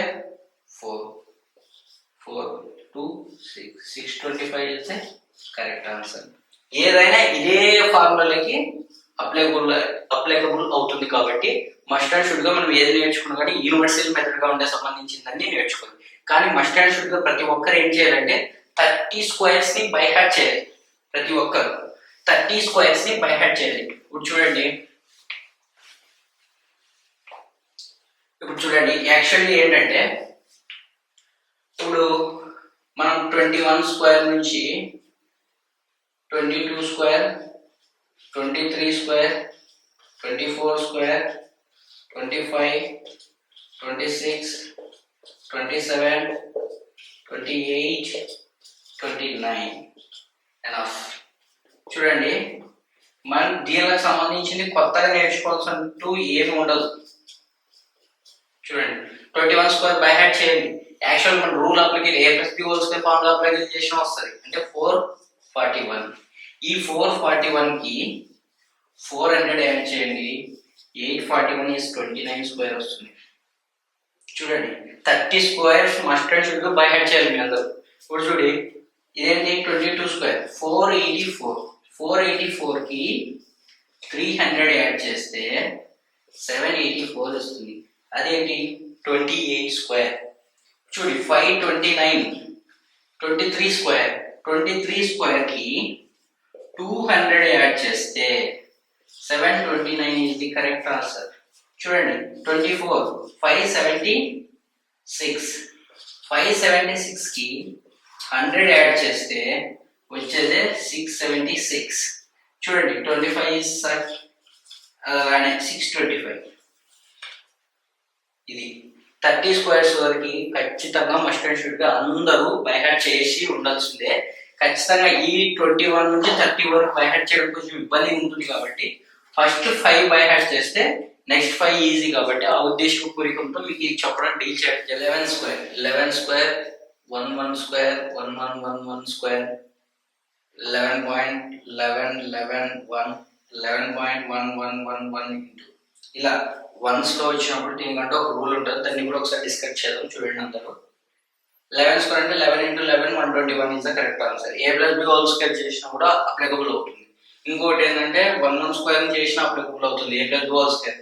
4 2 6 625 is the correct answer. ఏదైనా ఇదే ఫార్ములాలకి అప్లికబుల్ అవుతుంది. కాబట్టి మస్ట్ అండ్ షుడ్ గా మనం ఏది నేర్చుకున్నా కానీ యూనివర్సల్ మెథడ్ గా ఉండే సంబంధించిందని నేర్చుకోవాలి. కానీ మస్ట్ అండ్ షుడ్ గా ప్రతి ఒక్కరు ఏం చేయాలంటే 30 స్క్వేర్స్ ని బై హార్ట్ చేయాలి. ప్రతి ఒక్కరు 30 స్క్వేర్స్ ని బై హార్ట్ చేయాలి. ఇప్పుడు చూడండి యాక్చువల్లీ ఏంటంటే ఇప్పుడు మనం 21² నుంచి 22², 23², 24², 25, 26, 27, 28, 29 ఎనఫ్. చూడండి మనం దీనికి సంబంధించింది కొత్తగా నేర్చుకోవాల్సినట్టు ఏమి ఉండదు. చూడండి 21² బై హార్ట్ చేయండి. యాక్చువల్ మన rule application a+b² formula application చేసిన వస్తుంది అంటే 441. ఈ 441 కి 400 యాడ్ చేయండి, 841 is 29² వస్తుంది. చూడండి 30 squares must and should buy heart చేయాలి మీ అందరూ. ఇప్పుడు చూడండి ఇదేంటి 22², 484 కి 300 యాడ్ చేస్తే 784 వస్తుంది. అదేంటి 28². చూడండి 529, 23² కి 200 యాడ్ చేస్తే 729 is the correct answer. చూడండి 24, 576 కి 100 యాడ్ చేస్తే వచ్చేది 676. చూడండి 25 is అలానే 625. ఇది 30 స్క్వేర్స్ వరకు ఖచ్చితంగా మస్ట్ అండ్ షుడ్ గా అందరూ బై హార్ట్ చేసి ఉండాల్సిందే. ఖచ్చితంగా ఈ 21 నుంచి 30 వరకు బై హార్ట్ చేయడం కొంచెం ఇబ్బంది ఉంటుంది. కాబట్టి ఫస్ట్ 5 బై హార్ట్ చేస్తే నెక్స్ట్ 5 ఈజీ. కాబట్టి ఆ ఉద్దేశపూర్వకంతో మీకు ఇది చెప్పడం డీల్ చేయడం. 11², 11², 1111², 11.1111 ఇలా వన్స్ లో వచ్చినప్పుడు దీనికంటే ఒక రూల్ ఉంటుంది. దాన్ని కూడా ఒకసారి డిస్కస్ చేద్దాం. చూడండి అందరూ 11² అంటే 11 into 11 121 is the correct answer. a+b² చేసినా కూడా అప్లికబుల్ అవుతుంది. ఇంకోటి ఏంటంటే 11² చేసినా అప్లికబుల్ అవుతుంది a+b².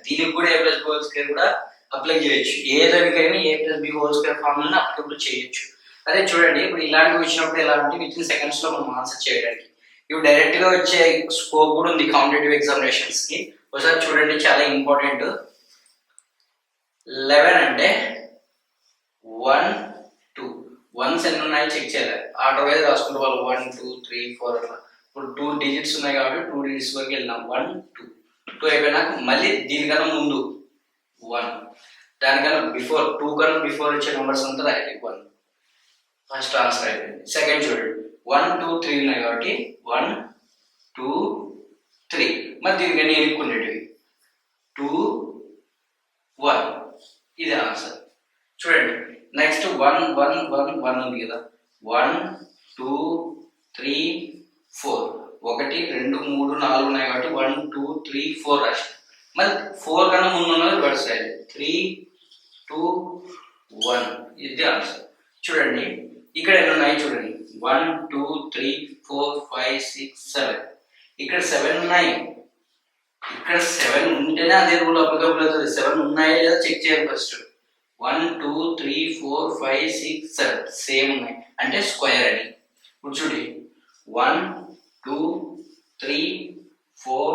దీనికి కూడా a+b² కూడా అప్లై చేయొచ్చు. ఏదానికైనా a+b² ఫార్ములాని అప్లికబుల్ చేయొచ్చు. అదే చూడండి ఇప్పుడు ఇలాంటివి వచ్చినప్పుడు ఎలా అంటే విత్ ఇన్ సెకండ్స్ లో మనం ఆన్సర్ చేయడానికి ఇవి డైరెక్ట్ గా వచ్చే స్కోప్ కూడా ఉంది కాంపిటేటివ్ ఎగ్జామినేషన్స్ కి. ఒకసారి చూడండి చాలా ఇంపార్టెంట్. 11 అంటే 1 2 1s ఎన్ని ఉన్నాయి చెక్ చేయాలి. ఆర్డర్ వైజ్ రాసుకుంటే వాళ్ళు 1 2 3 4 అట్లా. ఇప్పుడు 2 డిజిట్స్ ఉన్నాయి కాబట్టి 2 డిజిట్స్ వరకు వెళ్ళినాం. 1 2 అయిపోయినాక మళ్ళీ దీనికన్నా ముందు 1, దానికన్నా బిఫోర్ 2 కన్నా బిఫోర్ వచ్చే నెంబర్స్ అంతా రాయాలి. 1 ఫస్ట్ ఆన్సర్ అయిపోయింది. సెకండ్ చూడండి 1 2 3 ఉన్నాయి కాబట్టి 1 2 3 మరి దీనికన్నా ఎన్నుకునేటివి 2 1 ఇది ఆన్సర్. చూడండి నెక్స్ట్ 1 1 1 1 ఉంది కదా, 1 2 3 4 1 2 3 4 ఉన్నాయి కాబట్టి 1 2 3 4 రాసి, మరి 4 కన్నా ముందు ఉన్నది రివర్స్ రాయాలి. 3 2 1 ఇది ఆన్సర్. చూడండి ఇక్కడ ఎన్ని ఉన్నాయి చూడండి, 1 2 3 4 5 6 7, ఇక్కడ 7 ఉన్నాయి. ఇక్కడ 7 ఉంటేనే అదే రూల్ అప్లికబుల్ అవుతుంది. 7 ఉన్నాయా లేదా చెక్ చేయాలి ఫస్ట్. 1 2 3 4 5 6 7 సేమ్ ఉన్నాయి అంటే స్క్వేర్ అని. ఇప్పుడు చూడండి 1 2 3 4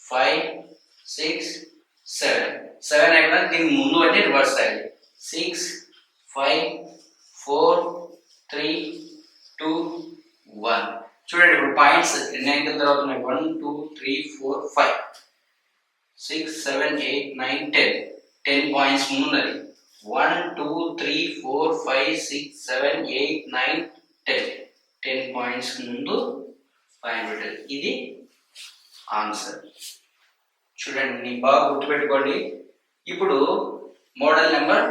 5 6 7 7 అయినా దీని ముందు అంటే రివర్స్ రాయాలి. 6 5 4 3 2 1. చూడండి ఇప్పుడు పాయింట్స్ ఎన్ని అంకెల తర్వాత ఉన్నాయి, 1 2 3 4 5 6 7 8 9 10 10 పాయింట్స్ ముందున్నది. 1 2 3 4 5 6 7 8 9 10 10 పాయింట్స్ ముందు పాయింట్ పెట్టాలి. ఇది ఆన్సర్. చూడండి నీ బాగా గుర్తుపెట్టుకోండి. ఇప్పుడు మోడల్ నెంబర్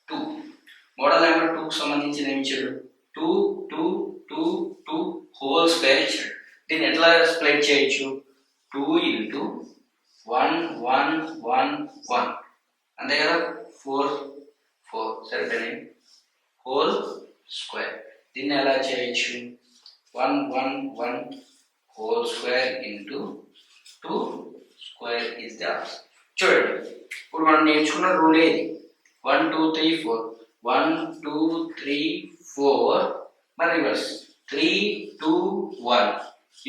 2, మోడల్ నెంబర్ 2కు సంబంధించిన ఏమి ఇచ్చాడు, 2 2 2 2 హోల్ స్క్వేర్ ఇచ్చాడు. దీన్ని ఎట్లా స్ప్లిట్ చేయొచ్చు, 2 ఇంటూ 1 1 1 1 అంతే కదా, 4 4 సరిపోయినాయి హోల్ స్క్వేర్. దీన్ని ఎలా చేయొచ్చు, 1 1 1 whole square into 2 square is the answer. చూడండి ఇప్పుడు మనం నేర్చుకున్న రూల్ ఏది, 1 2 3 4 1 2 3 4 మరి reverse 3 2 1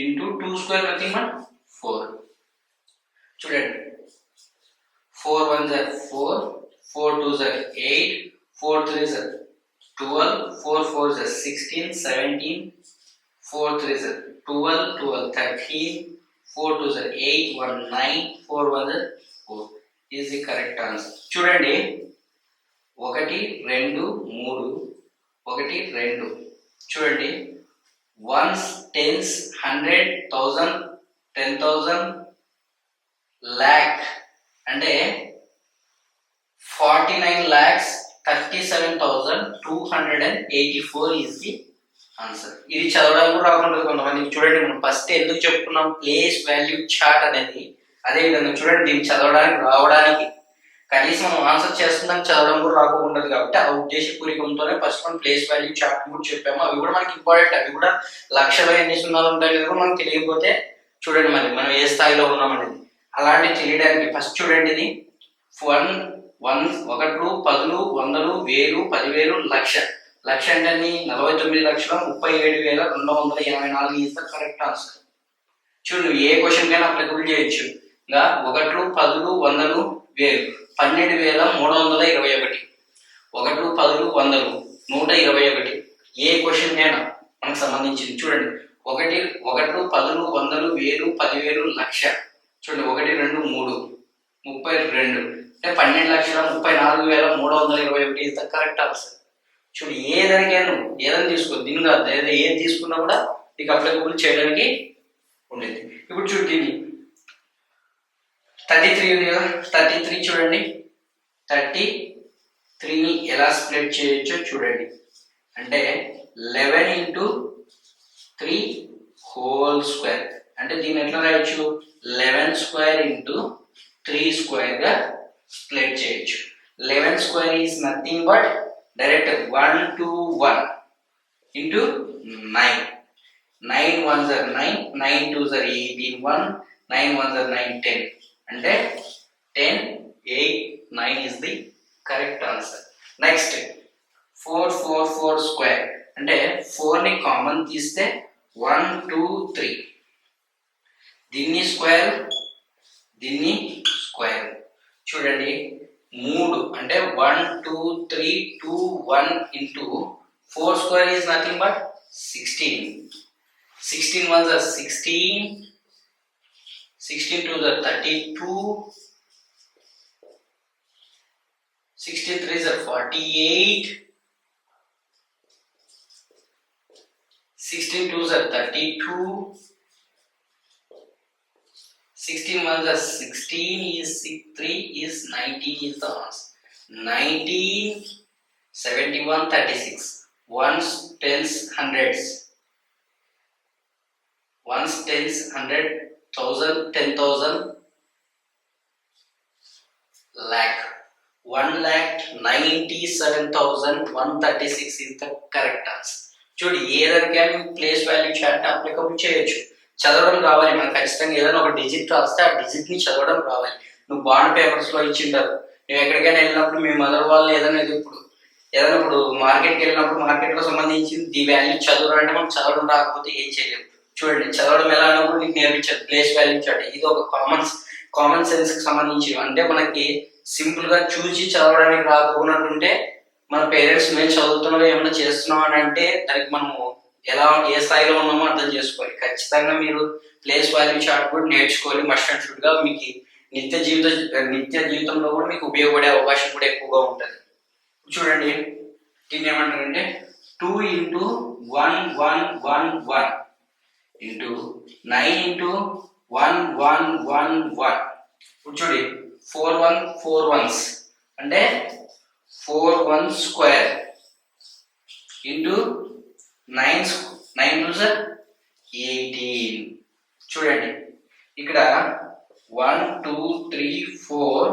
into 2 square nothing but 4. చూడండి 4 1 4 4 2 8 4 3 12 4 4 16 17 4 3 12 12 13 4 2 8 1 9 4 1 4 is the correct answer. చూడండి 1 2 3 1 2 చూడండి, వన్స్ టెన్స్ 100 1000 10,000 lakh అంటే 49,37,284 is the ఆన్సర్. ఇది చదవడానికి కూడా రాకుండా కొంతమంది. చూడండి మనం ఫస్ట్ ఎందుకు చెప్పుకున్నాం ప్లేస్ వాల్యూ చార్ట్ అనేది, అదే విధంగా చూడండి దీన్ని చదవడానికి రావడానికి కనీసం మనం ఆన్సర్ చేస్తున్నాం చదవడం కూడా రాకుండా కాబట్టి ఆ ఉద్దేశపూర్వకంతోనే ఫస్ట్ మనం ప్లేస్ వాల్యూ చార్ట్ కూడా చెప్పాము. అవి కూడా మనకి ఇంపార్టెంట్. అవి కూడా లక్షలో ఎన్ని సున్నాలు ఉంటాయి కదా మనకు తెలియకపోతే చూడండి మరి మనం ఏ స్థాయిలో ఉన్నామనేది అలాంటివి తెలియడానికి ఫస్ట్ చూడండి ఇది 1 1 1 10 100 1000 10,000 లక్ష. లక్ష అంటే 49,37,284 ఈజ్ ద కరెక్ట్ ఆన్సర్. చూడు నువ్వు ఏ క్వశ్చన్ కైనా అప్లికబుల్ చేయొచ్చు. ఇంకా 1 10 100 1000 12,321 1 10 100 121 ఏ క్వశ్చన్ కైనా మనకు సంబంధించింది. చూడండి 1 10 100 1000 10,000 లక్ష. చూడండి 1 2 3 32 అంటే 12,34,321 ఇస్ ద కరెక్ట్ ఆన్సర్. చూడు ఏదానికైనా ఏదైనా తీసుకో, దీని కాదు ఏది తీసుకున్నా కూడా నీకు అప్లికబుల్ చేయడానికి ఉండేది. ఇప్పుడు చూడు దీన్ని 33 ఉంది కదా, 33 చూడండి 33ని ఎలా స్ప్లిట్ చేయొచ్చో చూడండి. అంటే 11 ఇంటూ 3 హోల్ స్క్వేర్ అంటే దీన్ని ఎట్లా రాయొచ్చు, 11 స్క్వేర్ ఇంటూ 3 స్క్వేర్ గా స్ప్లిట్ చేయొచ్చు. 11 square is nothing but direct 1 2 1 into 9 9 1 9 9 2 18 1 9 1 9 10 అంటే 10 8 9 is the correct answer. Next 4 4 4 square అంటే 4 ని కామన్ తీస్తే 1 2 3 దీన్ని స్క్వేర్ దీన్ని స్క్వేర్. చూడండి 3 అంటే 1 2 3 2 1 into 4 square is nothing but 16 16 1 16 16 2 32 16 3 48 16 2 32 16 1 16 is 3 is 19 is the answer. 19 71, 36. Ones, tens, hundreds. Ones, tens, 100, 1000, 10,000, lakh. 1,97,136 is the correct answer. చూడు ఏదైనా ప్లేస్ వాల్యూ చాట్ అప్లికబుల్ చేయొచ్చు. చదవడం రావాలి మనకు ఖచ్చితంగా. ఏదైనా ఒక డిజిట్ రాస్తే ఆ డిజిట్ ని చదవడం రావాలి. నువ్వు బాండ్ పేపర్స్ లో ఇచ్చింటారు. నువ్వు ఎక్కడికైనా వెళ్ళినప్పుడు మీ మదర్ వాళ్ళు ఏదైనా ఇప్పుడు మార్కెట్కి వెళ్ళినప్పుడు మార్కెట్ లో సంబంధించి ది వాల్యూ చదవడం అంటే మనం చదవడం రాకపోతే ఏం చేయలేము. చూడండి చదవడం ఎలా అన్నప్పుడు నీకు నేర్పించారు ప్లేస్ వాల్యూ చాట్. ఇది ఒక కామన్ సెన్స్ కి సంబంధించి, అంటే మనకి సింపుల్ గా చూసి చదవడానికి రాకపోయినట్టుంటే మన పేరెంట్స్ మేము చదువుతున్నాం ఏమైనా చేస్తున్నాం అని అంటే దానికి మనము ఎలా ఏ స్థాయిలో ఉన్నామో అర్థం చేసుకోవాలి. ఖచ్చితంగా మీరు ప్లేస్ వాల్యూ చార్ట్ కూడా నేర్చుకోవాలి. మస్ట్ అండ్ షుడ్ గా మీకు నిత్య జీవితంలో కూడా మీకు ఉపయోగపడే అవకాశం కూడా ఎక్కువగా ఉంటుంది. చూడండి దీన్ని ఏమంటారంటే 2 into 1 1 1 1 into 9 into 1 1 1 1. ఇప్పుడు చూడండి 4 1 4 ones అంటే 4 1 square into 9 2s 18. చూడండి ఇక్కడ 1 2 3 4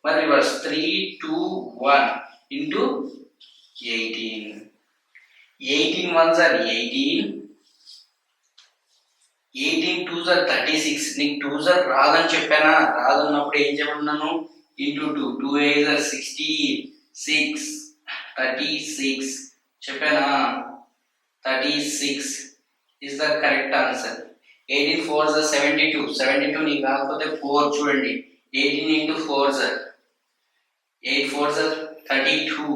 మరి reverse 3 2 1 into 18. 18 ones are 18. 18 2s are 36. నీకు 2s are రాదని చెప్పానా? రాదన్నప్పుడు ఏం చెప్పన్నాను? ఇంటూ 2 2 8s are 66 36 చెప్పానా? 36 is the correct answer. 18 4s are 72. 72 నీకు రాకపోతే 4 చూడండి. 18 into 4s are 8 4s are 32.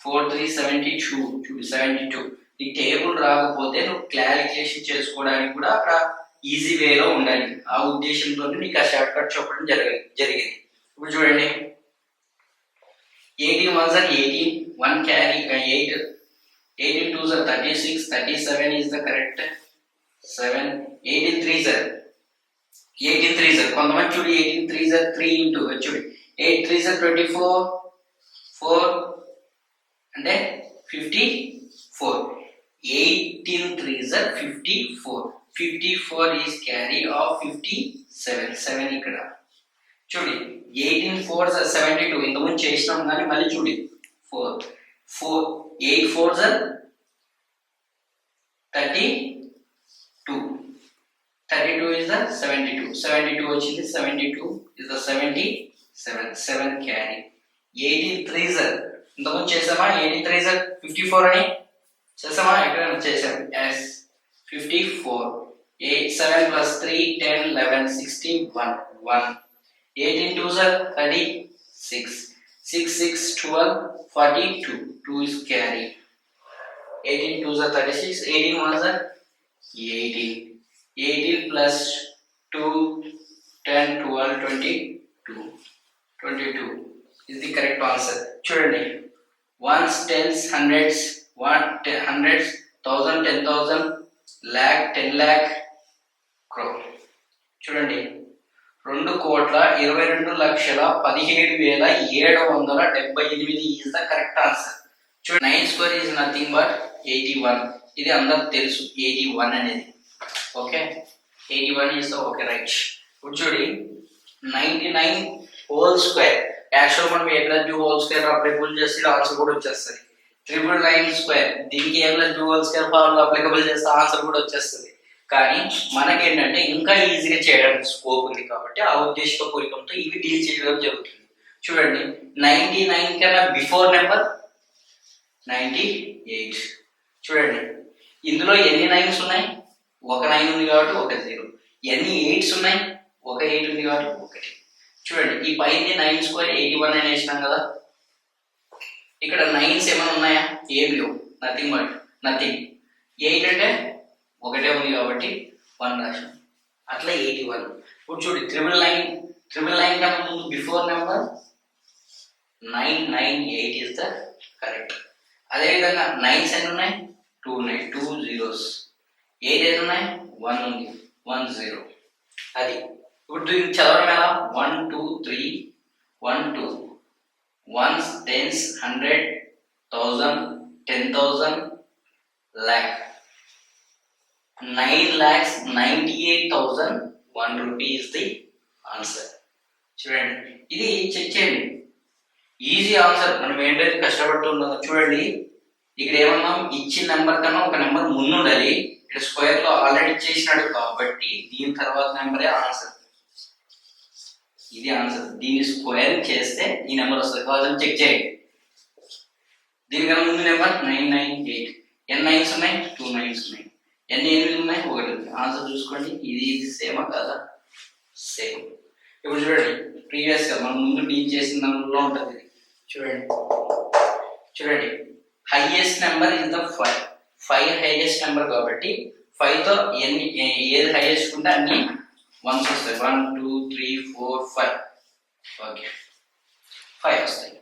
4 3 72 చూడు 72. ఈ టేబుల్ రాకపోతే నువ్వు క్లారిఫికేషన్ చేసుకోవడానికి కూడా అక్కడ ఈజీ వేలో ఉండాలి. ఆ ఉద్దేశంతో నీకు ఆ షార్ట్ కట్ చెప్పడం జరిగింది. ఇప్పుడు చూడండి 18 ones are 18, 1 carry 8, 18 2s are 36, 37 is the correct 7, 18 3s are కొంతమంది చూడు 18 3s are 3 into చూడు 8 3s are 24 4 అంటే 54. 18 3s are 54. 54 is carry of 57. 7 ఇక్కడ చూడు 18 4s are 72. ఇంతకుముందు చేసినాం కానీ మళ్ళీ చూడు 4 8 4s are 32. 32 is the 72. 72 వచ్చింది 72 is the 77. 7 carry. 18 3s are ఇంతకుముందు చేసామా? 18 3s are 54 అని చేసామా? ఇక్కడ చేసాం as 54. 7 plus 3 10 11 16 1 1. 18 2s are 36. 6 6 12 42. 2 is carry. 18 2s are 36. 18 ones are 18. 18 plus 2 10 12 22. 22 is the correct answer. చూడండి ones tens hundreds 1 hundreds 1000 10,000 lakh 10 lakh crore. చూడండి 2,22,17,778 is the correct answer. చూడండి 9 square is nothing but 81. ఇది అందరికి తెలుసు 81 అనేది. Okay 81 is the okay right. ఇప్పుడు చూడండి 99 whole square. Actual మనం a plus b whole square applicable చేస్తే ఆన్సర్ కూడా వచ్చేస్తుంది. 999 square దీనికి a plus b whole square formula applicable చేస్తే ఆన్సర్ కూడా వచ్చేస్తుంది. కానీ మనకేంటంటే ఇంకా ఈజీగా చేయడానికి స్కోప్ ఉంది కాబట్టి ఆ ఉద్దేశపూర్వకంతో ఇవి డీల్ చేయడం జరుగుతుంది. చూడండి 99 కన్నా బిఫోర్ నెంబర్ 98. చూడండి ఇందులో ఎన్ని 9s ఉన్నాయి? ఒక 9 ఉంది కాబట్టి ఒక 0. ఎన్ని 8s ఉన్నాయి? ఒక 8 ఉంది కాబట్టి 1. చూడండి ఈ పైన 9 స్క్వేర్ 81 అని వేసినాం కదా. ఇక్కడ 9s ఏమైనా ఉన్నాయా? ఏం లేవు. Nothing but nothing. 8 అంటే ఒకటే ఉంది కాబట్టి 1 రాశాం. అట్లా 81. ఇప్పుడు చూడు 999 కన్నా ముందు before number 998 is the correct. అదేవిధంగా 9s ఎన్ని ఉన్నాయి? 2 ఉన్నాయి. 2 zeros. 8 ఎన్ని ఉన్నాయి? 1 ఉంది. 1 0. అది ఇప్పుడు దీన్ని చదవడం ఎలా? 1 2 3 1 2 1s 10s 100 1000, 10,000, lakh. 9,98,001 rupee is the answer. చూడండి, ఇది చెక్ చేయండి. Easy answer. మనం ఏంటంటే కష్టపడుతున్నాం. చూడండి, ఇక్కడ ఏమన్నాం, ఇచ్చిన నెంబర్ కన్నా ఒక నెంబర్ ముందు ఉండాలి. ఇక్కడ స్క్వేర్ లో ఆల్రెడీ చేసినాడు కాబట్టి దీని తర్వాత నెంబరే ఆన్సర్. ఇది ఆన్సర్. దీన్ని స్క్వేర్ చేస్తే ఈ నెంబర్ వస్తుంది. కావాలని చెక్ చేయండి. దీనికన్నా ముందు నెంబర్ 998. ఎన్ని నైన్స్ ఉన్నాయి? 2 నైన్స్ ఉన్నాయి. ఎన్ని 8 ఉన్నాయి? 1 ఉంది. ఆన్సర్ చూసుకోండి. ఇది సేమా కాదా? సేమ్. ఇప్పుడు చూడండి, ప్రీవియస్ గా మనం ముందు డీల్ చేసిన నెంబర్లో ఉంటుంది. చూడండి, highest number is the 5. 5 highest number కాబట్టి 5 తో ఏది హైయెస్ట్ ఉంటే అన్ని 1s వస్తాయి. 1, 2, 3, 4, 5. ఓకే, 5 వస్తాయి.